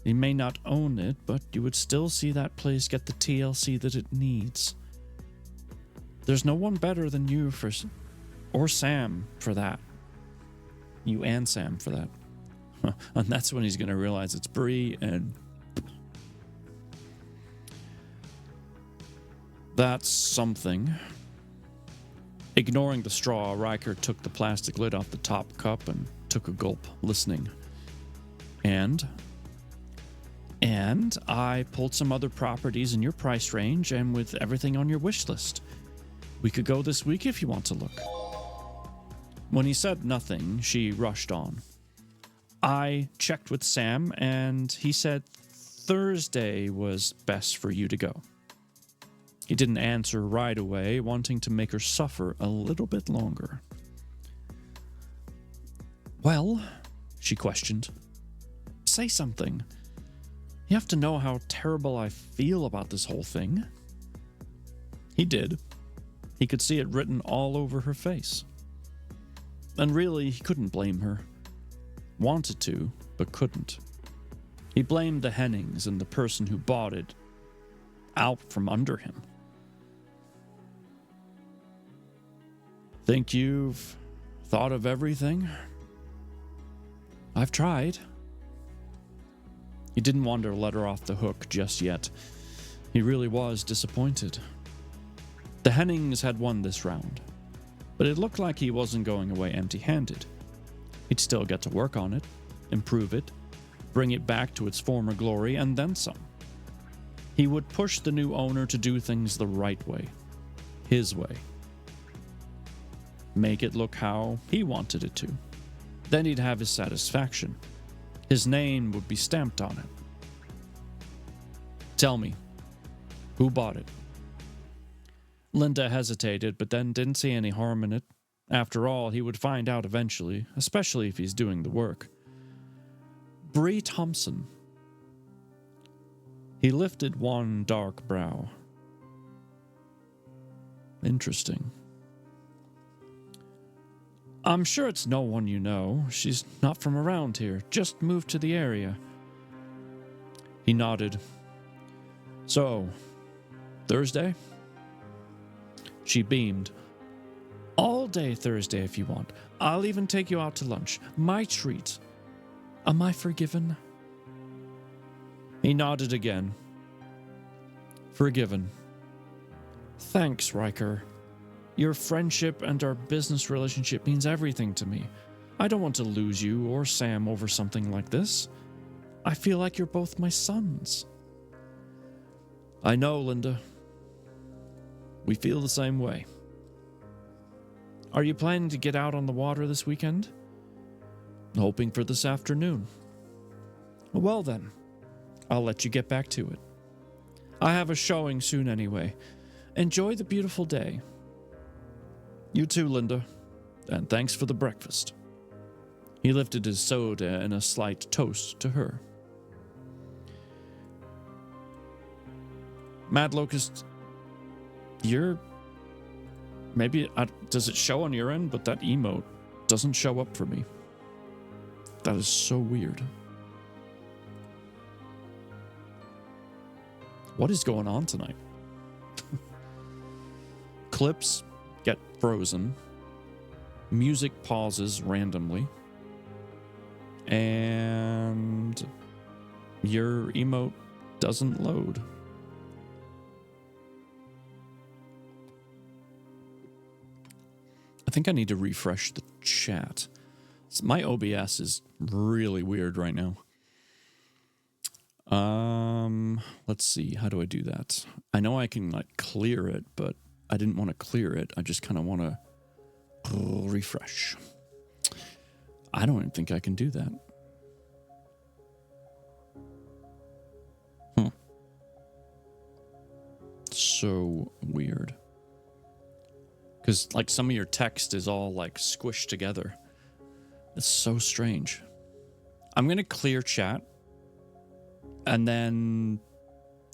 You may not own it, but you would still see that place get the TLC that it needs. There's no one better than you or Sam for that. You and Sam for that. And that's when he's going to realize it's Bree and... That's something. Ignoring the straw, Riker took the plastic lid off the top cup and took a gulp, listening. And I pulled some other properties in your price range and with everything on your wish list. We could go this week if you want to look. When he said nothing, she rushed on. I checked with Sam and he said Thursday was best for you to go. He didn't answer right away, wanting to make her suffer a little bit longer. Well, she questioned. Say something. You have to know how terrible I feel about this whole thing. He did. He could see it written all over her face. And really, he couldn't blame her. Wanted to, but couldn't. He blamed the Hennings and the person who bought it out from under him. Think you've thought of everything? I've tried. He didn't want to let her off the hook just yet. He really was disappointed. The Hennings had won this round, but it looked like he wasn't going away empty-handed. He'd still get to work on it, improve it, bring it back to its former glory, and then some. He would push the new owner to do things the right way, his way. Make it look how he wanted it to. Then he'd have his satisfaction. His name would be stamped on it. Tell me, who bought it? Linda hesitated, but then didn't see any harm in it. After all, he would find out eventually, especially if he's doing the work. Bree Thompson. He lifted one dark brow. Interesting. I'm sure it's no one you know. She's not from around here, just moved to the area. He nodded. So, Thursday? She beamed. All day Thursday if you want. I'll even take you out to lunch. My treat. Am I forgiven? He nodded again. Forgiven. Thanks, Riker. Your friendship and our business relationship means everything to me. I don't want to lose you or Sam over something like this. I feel like you're both my sons. I know, Linda. We feel the same way. Are you planning to get out on the water this weekend? Hoping for this afternoon. Well then, I'll let you get back to it. I have a showing soon anyway. Enjoy the beautiful day. You too, Linda. And thanks for the breakfast. He lifted his soda in a slight toast to her. Mad Locust, maybe, does it show on your end, but that emote doesn't show up for me. That is so weird. What is going on tonight? clips get frozen, music pauses randomly, and your emote doesn't load. I think I need to refresh the chat. My OBS is really weird right now. Let's see. How do I do that? I know I can like clear it, but I didn't want to clear it. I just kind of want to refresh. I don't even think I can do that. So weird. Because like some of your text is all like squished together. It's so strange. I'm going to clear chat. And then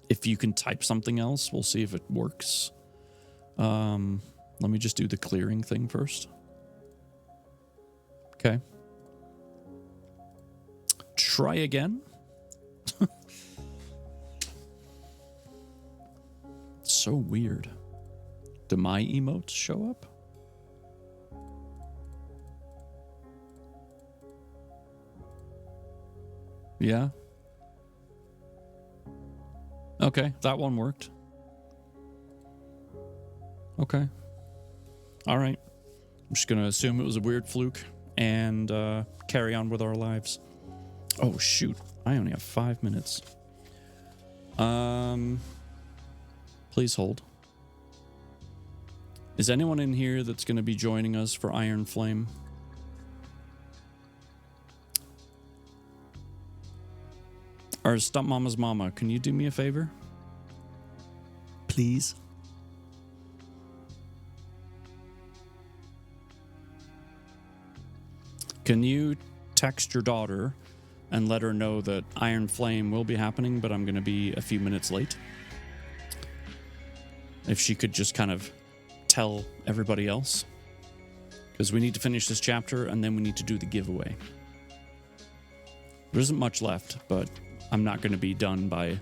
if you can type something else, we'll see if it works. Let me just do the clearing thing first. Okay. Try again. So weird. Do my emotes show up? Yeah. Okay, that one worked. Okay. All right. I'm just going to assume it was a weird fluke and carry on with our lives. Oh, shoot. I only have 5 minutes. Please hold. Is anyone in here that's going to be joining us for Iron Flame? Or Stump Mama's Mama, can you do me a favor? Please? Can you text your daughter and let her know that Iron Flame will be happening, but I'm going to be a few minutes late? If she could just kind of tell everybody else. Because we need to finish this chapter and then we need to do the giveaway. There isn't much left, but I'm not going to be done by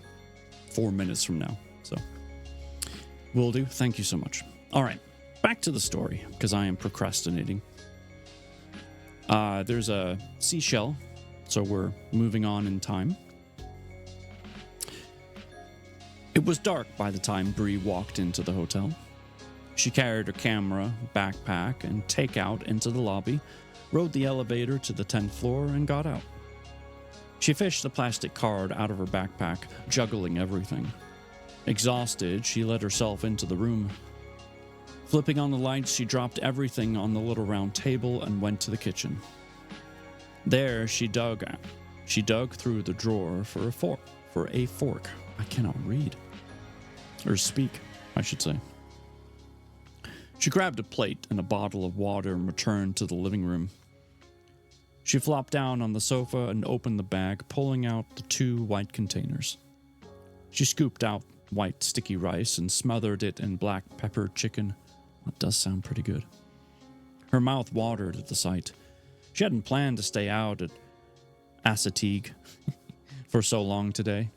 4 minutes from now. So, will do. Thank you so much. All right, back to the story, because I am procrastinating. There's a seashell, so we're moving on in time. It was dark by the time Bree walked into the hotel. She carried her camera, backpack, and takeout into the lobby, rode the elevator to the 10th floor, and got out. She fished the plastic card out of her backpack, juggling everything. Exhausted, she let herself into the room. Flipping on the lights, she dropped everything on the little round table and went to the kitchen. There, she dug through the drawer for a fork. I cannot read. Or speak, I should say. She grabbed a plate and a bottle of water and returned to the living room. She flopped down on the sofa and opened the bag, pulling out the 2 white containers. She scooped out white sticky rice and smothered it in black pepper chicken. That does sound pretty good. Her mouth watered at the sight. She hadn't planned to stay out at Assateague for so long today.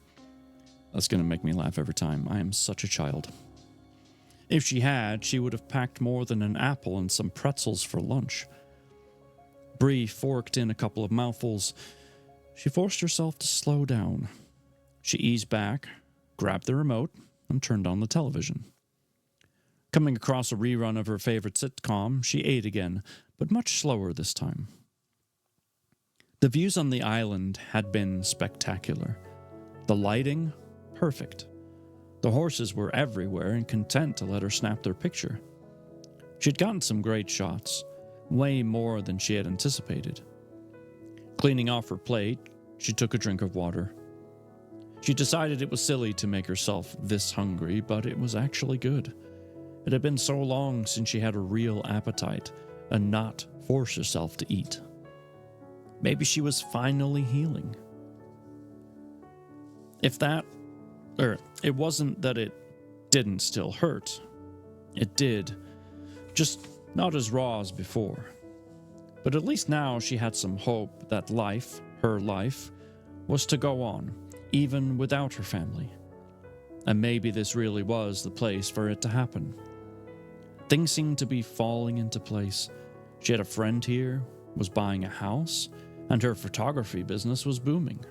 That's going to make me laugh every time. I am such a child. If she had, she would have packed more than an apple and some pretzels for lunch. Bree forked in a couple of mouthfuls. She forced herself to slow down. She eased back, grabbed the remote, and turned on the television. Coming across a rerun of her favorite sitcom, she ate again, but much slower this time. The views on the island had been spectacular. The lighting, perfect. The horses were everywhere and content to let her snap their picture. She'd gotten some great shots, way more than she had anticipated. Cleaning off her plate, she took a drink of water. She decided it was silly to make herself this hungry, but it was actually good. It had been so long since she had a real appetite and not force herself to eat. Maybe she was finally healing. It wasn't that it didn't still hurt. It did, just not as raw as before. But at least now she had some hope that life, her life, was to go on, even without her family. And maybe this really was the place for it to happen. Things seemed to be falling into place. She had a friend here, was buying a house, and her photography business was booming.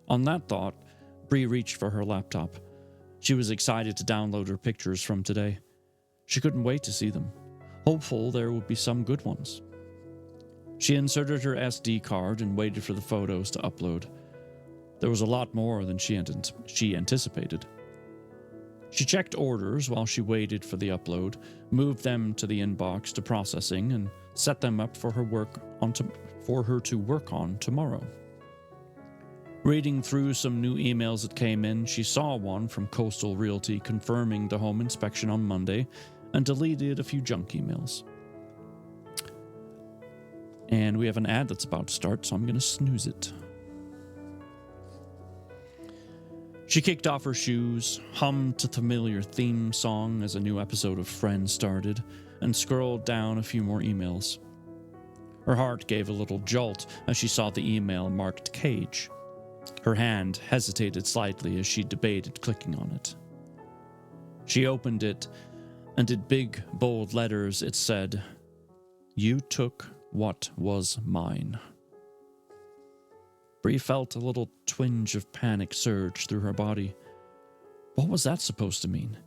On that thought, Bree reached for her laptop. She was excited to download her pictures from today. She couldn't wait to see them, hopeful there would be some good ones. She inserted her SD card and waited for the photos to upload. There was a lot more than she anticipated. She checked orders while she waited for the upload, moved them to the inbox to processing, and set them up for her to work on tomorrow. Reading through some new emails that came in, she saw one from Coastal Realty confirming the home inspection on Monday and deleted a few junk emails. And we have an ad that's about to start, so I'm going to snooze it. She kicked off her shoes, hummed the familiar theme song as a new episode of Friends started, and scrolled down a few more emails. Her heart gave a little jolt as she saw the email marked Cage. Her hand hesitated slightly as she debated clicking on it. She opened it, and in big, bold letters it said, "You took what was mine." Bree felt a little twinge of panic surge through her body. What was that supposed to mean?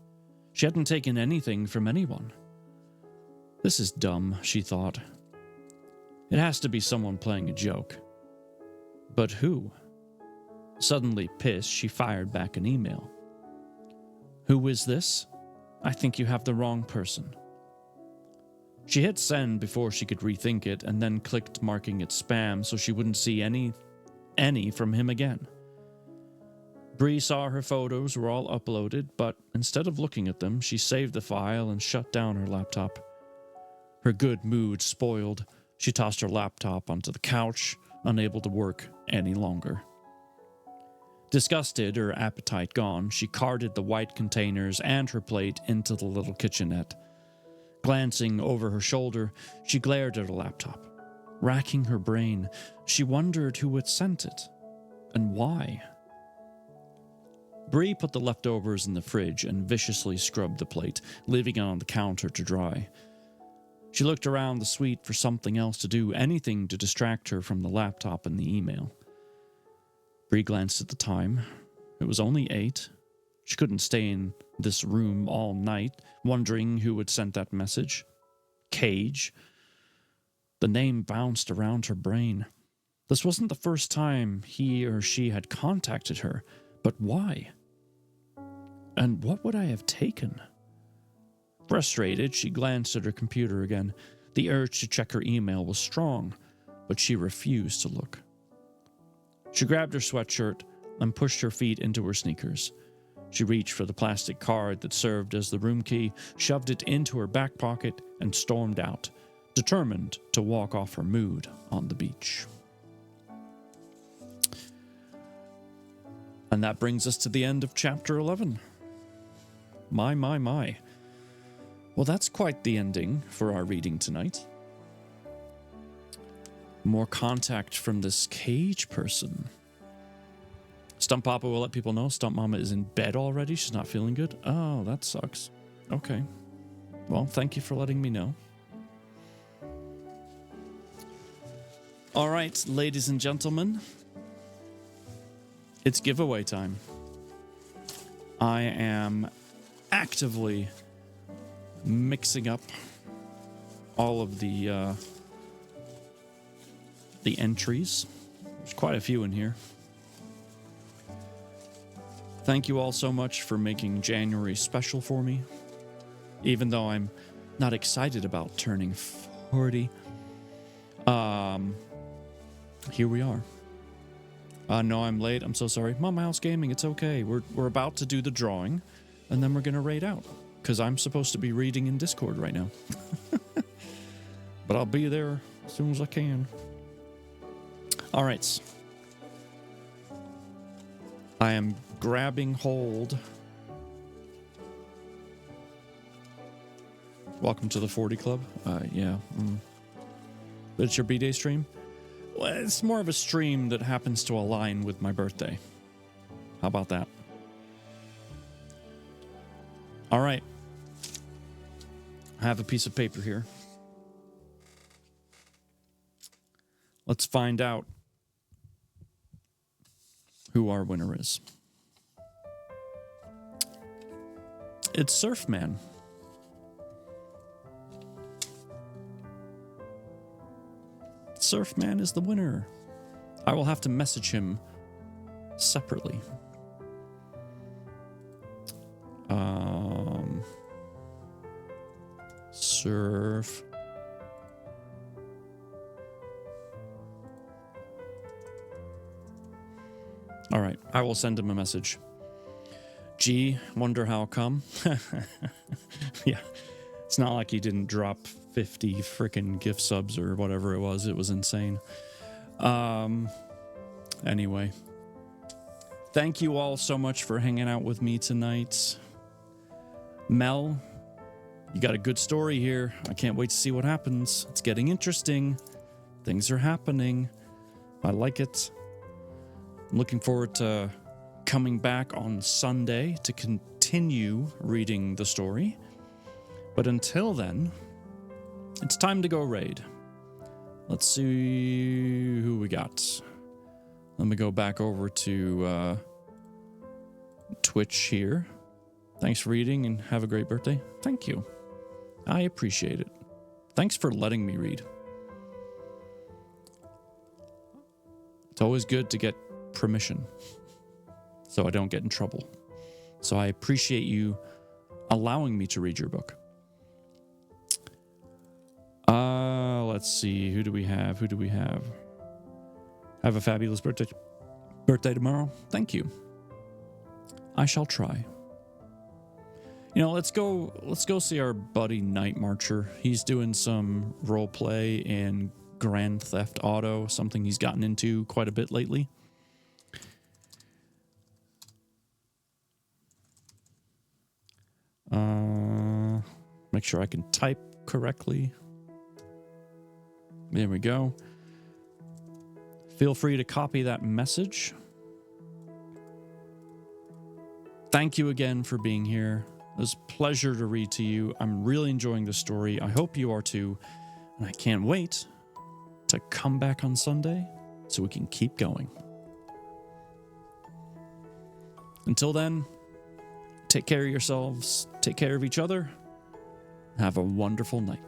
She hadn't taken anything from anyone. This is dumb, she thought. It has to be someone playing a joke. But who? Suddenly pissed, she fired back an email. "Who is this? I think you have the wrong person." She hit send before she could rethink it and then clicked marking it spam so she wouldn't see any from him again. Bree saw her photos were all uploaded, but instead of looking at them, she saved the file and shut down her laptop. Her good mood spoiled, she tossed her laptop onto the couch, unable to work any longer. Disgusted, her appetite gone, she carted the white containers and her plate into the little kitchenette. Glancing over her shoulder, she glared at her laptop. Racking her brain, she wondered who had sent it, and why. Bree put the leftovers in the fridge and viciously scrubbed the plate, leaving it on the counter to dry. She looked around the suite for something else to do, anything to distract her from the laptop and the email. Bree glanced at the time. It was only 8. She couldn't stay in this room all night, wondering who had sent that message. Cage. The name bounced around her brain. This wasn't the first time he or she had contacted her, but why? And what would I have taken? Frustrated, she glanced at her computer again. The urge to check her email was strong, but she refused to look. She grabbed her sweatshirt and pushed her feet into her sneakers. She reached for the plastic card that served as the room key, shoved it into her back pocket, and stormed out, determined to walk off her mood on the beach. And that brings us to the end of chapter 11. My. Well, that's quite the ending for our reading tonight. More contact from this Cage person. Stump Papa will let people know Stump Mama is in bed already. She's not feeling good. Oh, that sucks. Okay. Well, thank you for letting me know. All right, ladies and gentlemen. It's giveaway time. I am actively mixing up all of the entries. There's quite a few in here. Thank you all so much for making January special for me. Even though I'm not excited about turning 40. Here we are. No, I'm late. I'm so sorry. Mama House Gaming, it's okay. We're about to do the drawing, and then we're going to raid out, because I'm supposed to be reading in Discord right now. But I'll be there as soon as I can. All right. I am grabbing hold. Welcome to the 40 Club. Yeah. It's your B-Day stream? Well, it's more of a stream that happens to align with my birthday. How about that? All right. have a piece of paper here. Let's find out who our winner is. It's Surfman. Surfman is the winner. I will have to message him separately. Surf. All right, I will send him a message. Gee, wonder how come? Yeah, it's not like he didn't drop 50 freaking gift subs or whatever it was. It was insane. Anyway, thank you all so much for hanging out with me tonight. Mel, you got a good story here. I can't wait to see what happens. It's getting interesting. Things are happening. I like it. I'm looking forward to coming back on Sunday to continue reading the story. But until then, it's time to go raid. Let's see who we got. Let me go back over to Twitch here. Thanks for reading and have a great birthday. Thank you. I appreciate it. Thanks for letting me read. It's always good to get permission so I don't get in trouble. So I appreciate you allowing me to read your book. Let's see. Who do we have? Have a fabulous birthday tomorrow. Thank you. I shall try. You know, let's go see our buddy Night Marcher. He's doing some role play in Grand Theft Auto, something he's gotten into quite a bit lately. Make sure I can type correctly. There we go. Feel free to copy that message. Thank you again for being here. It was a pleasure to read to you. I'm really enjoying the story. I hope you are too. And I can't wait to come back on Sunday so we can keep going. Until then, take care of yourselves, take care of each other. Have a wonderful night.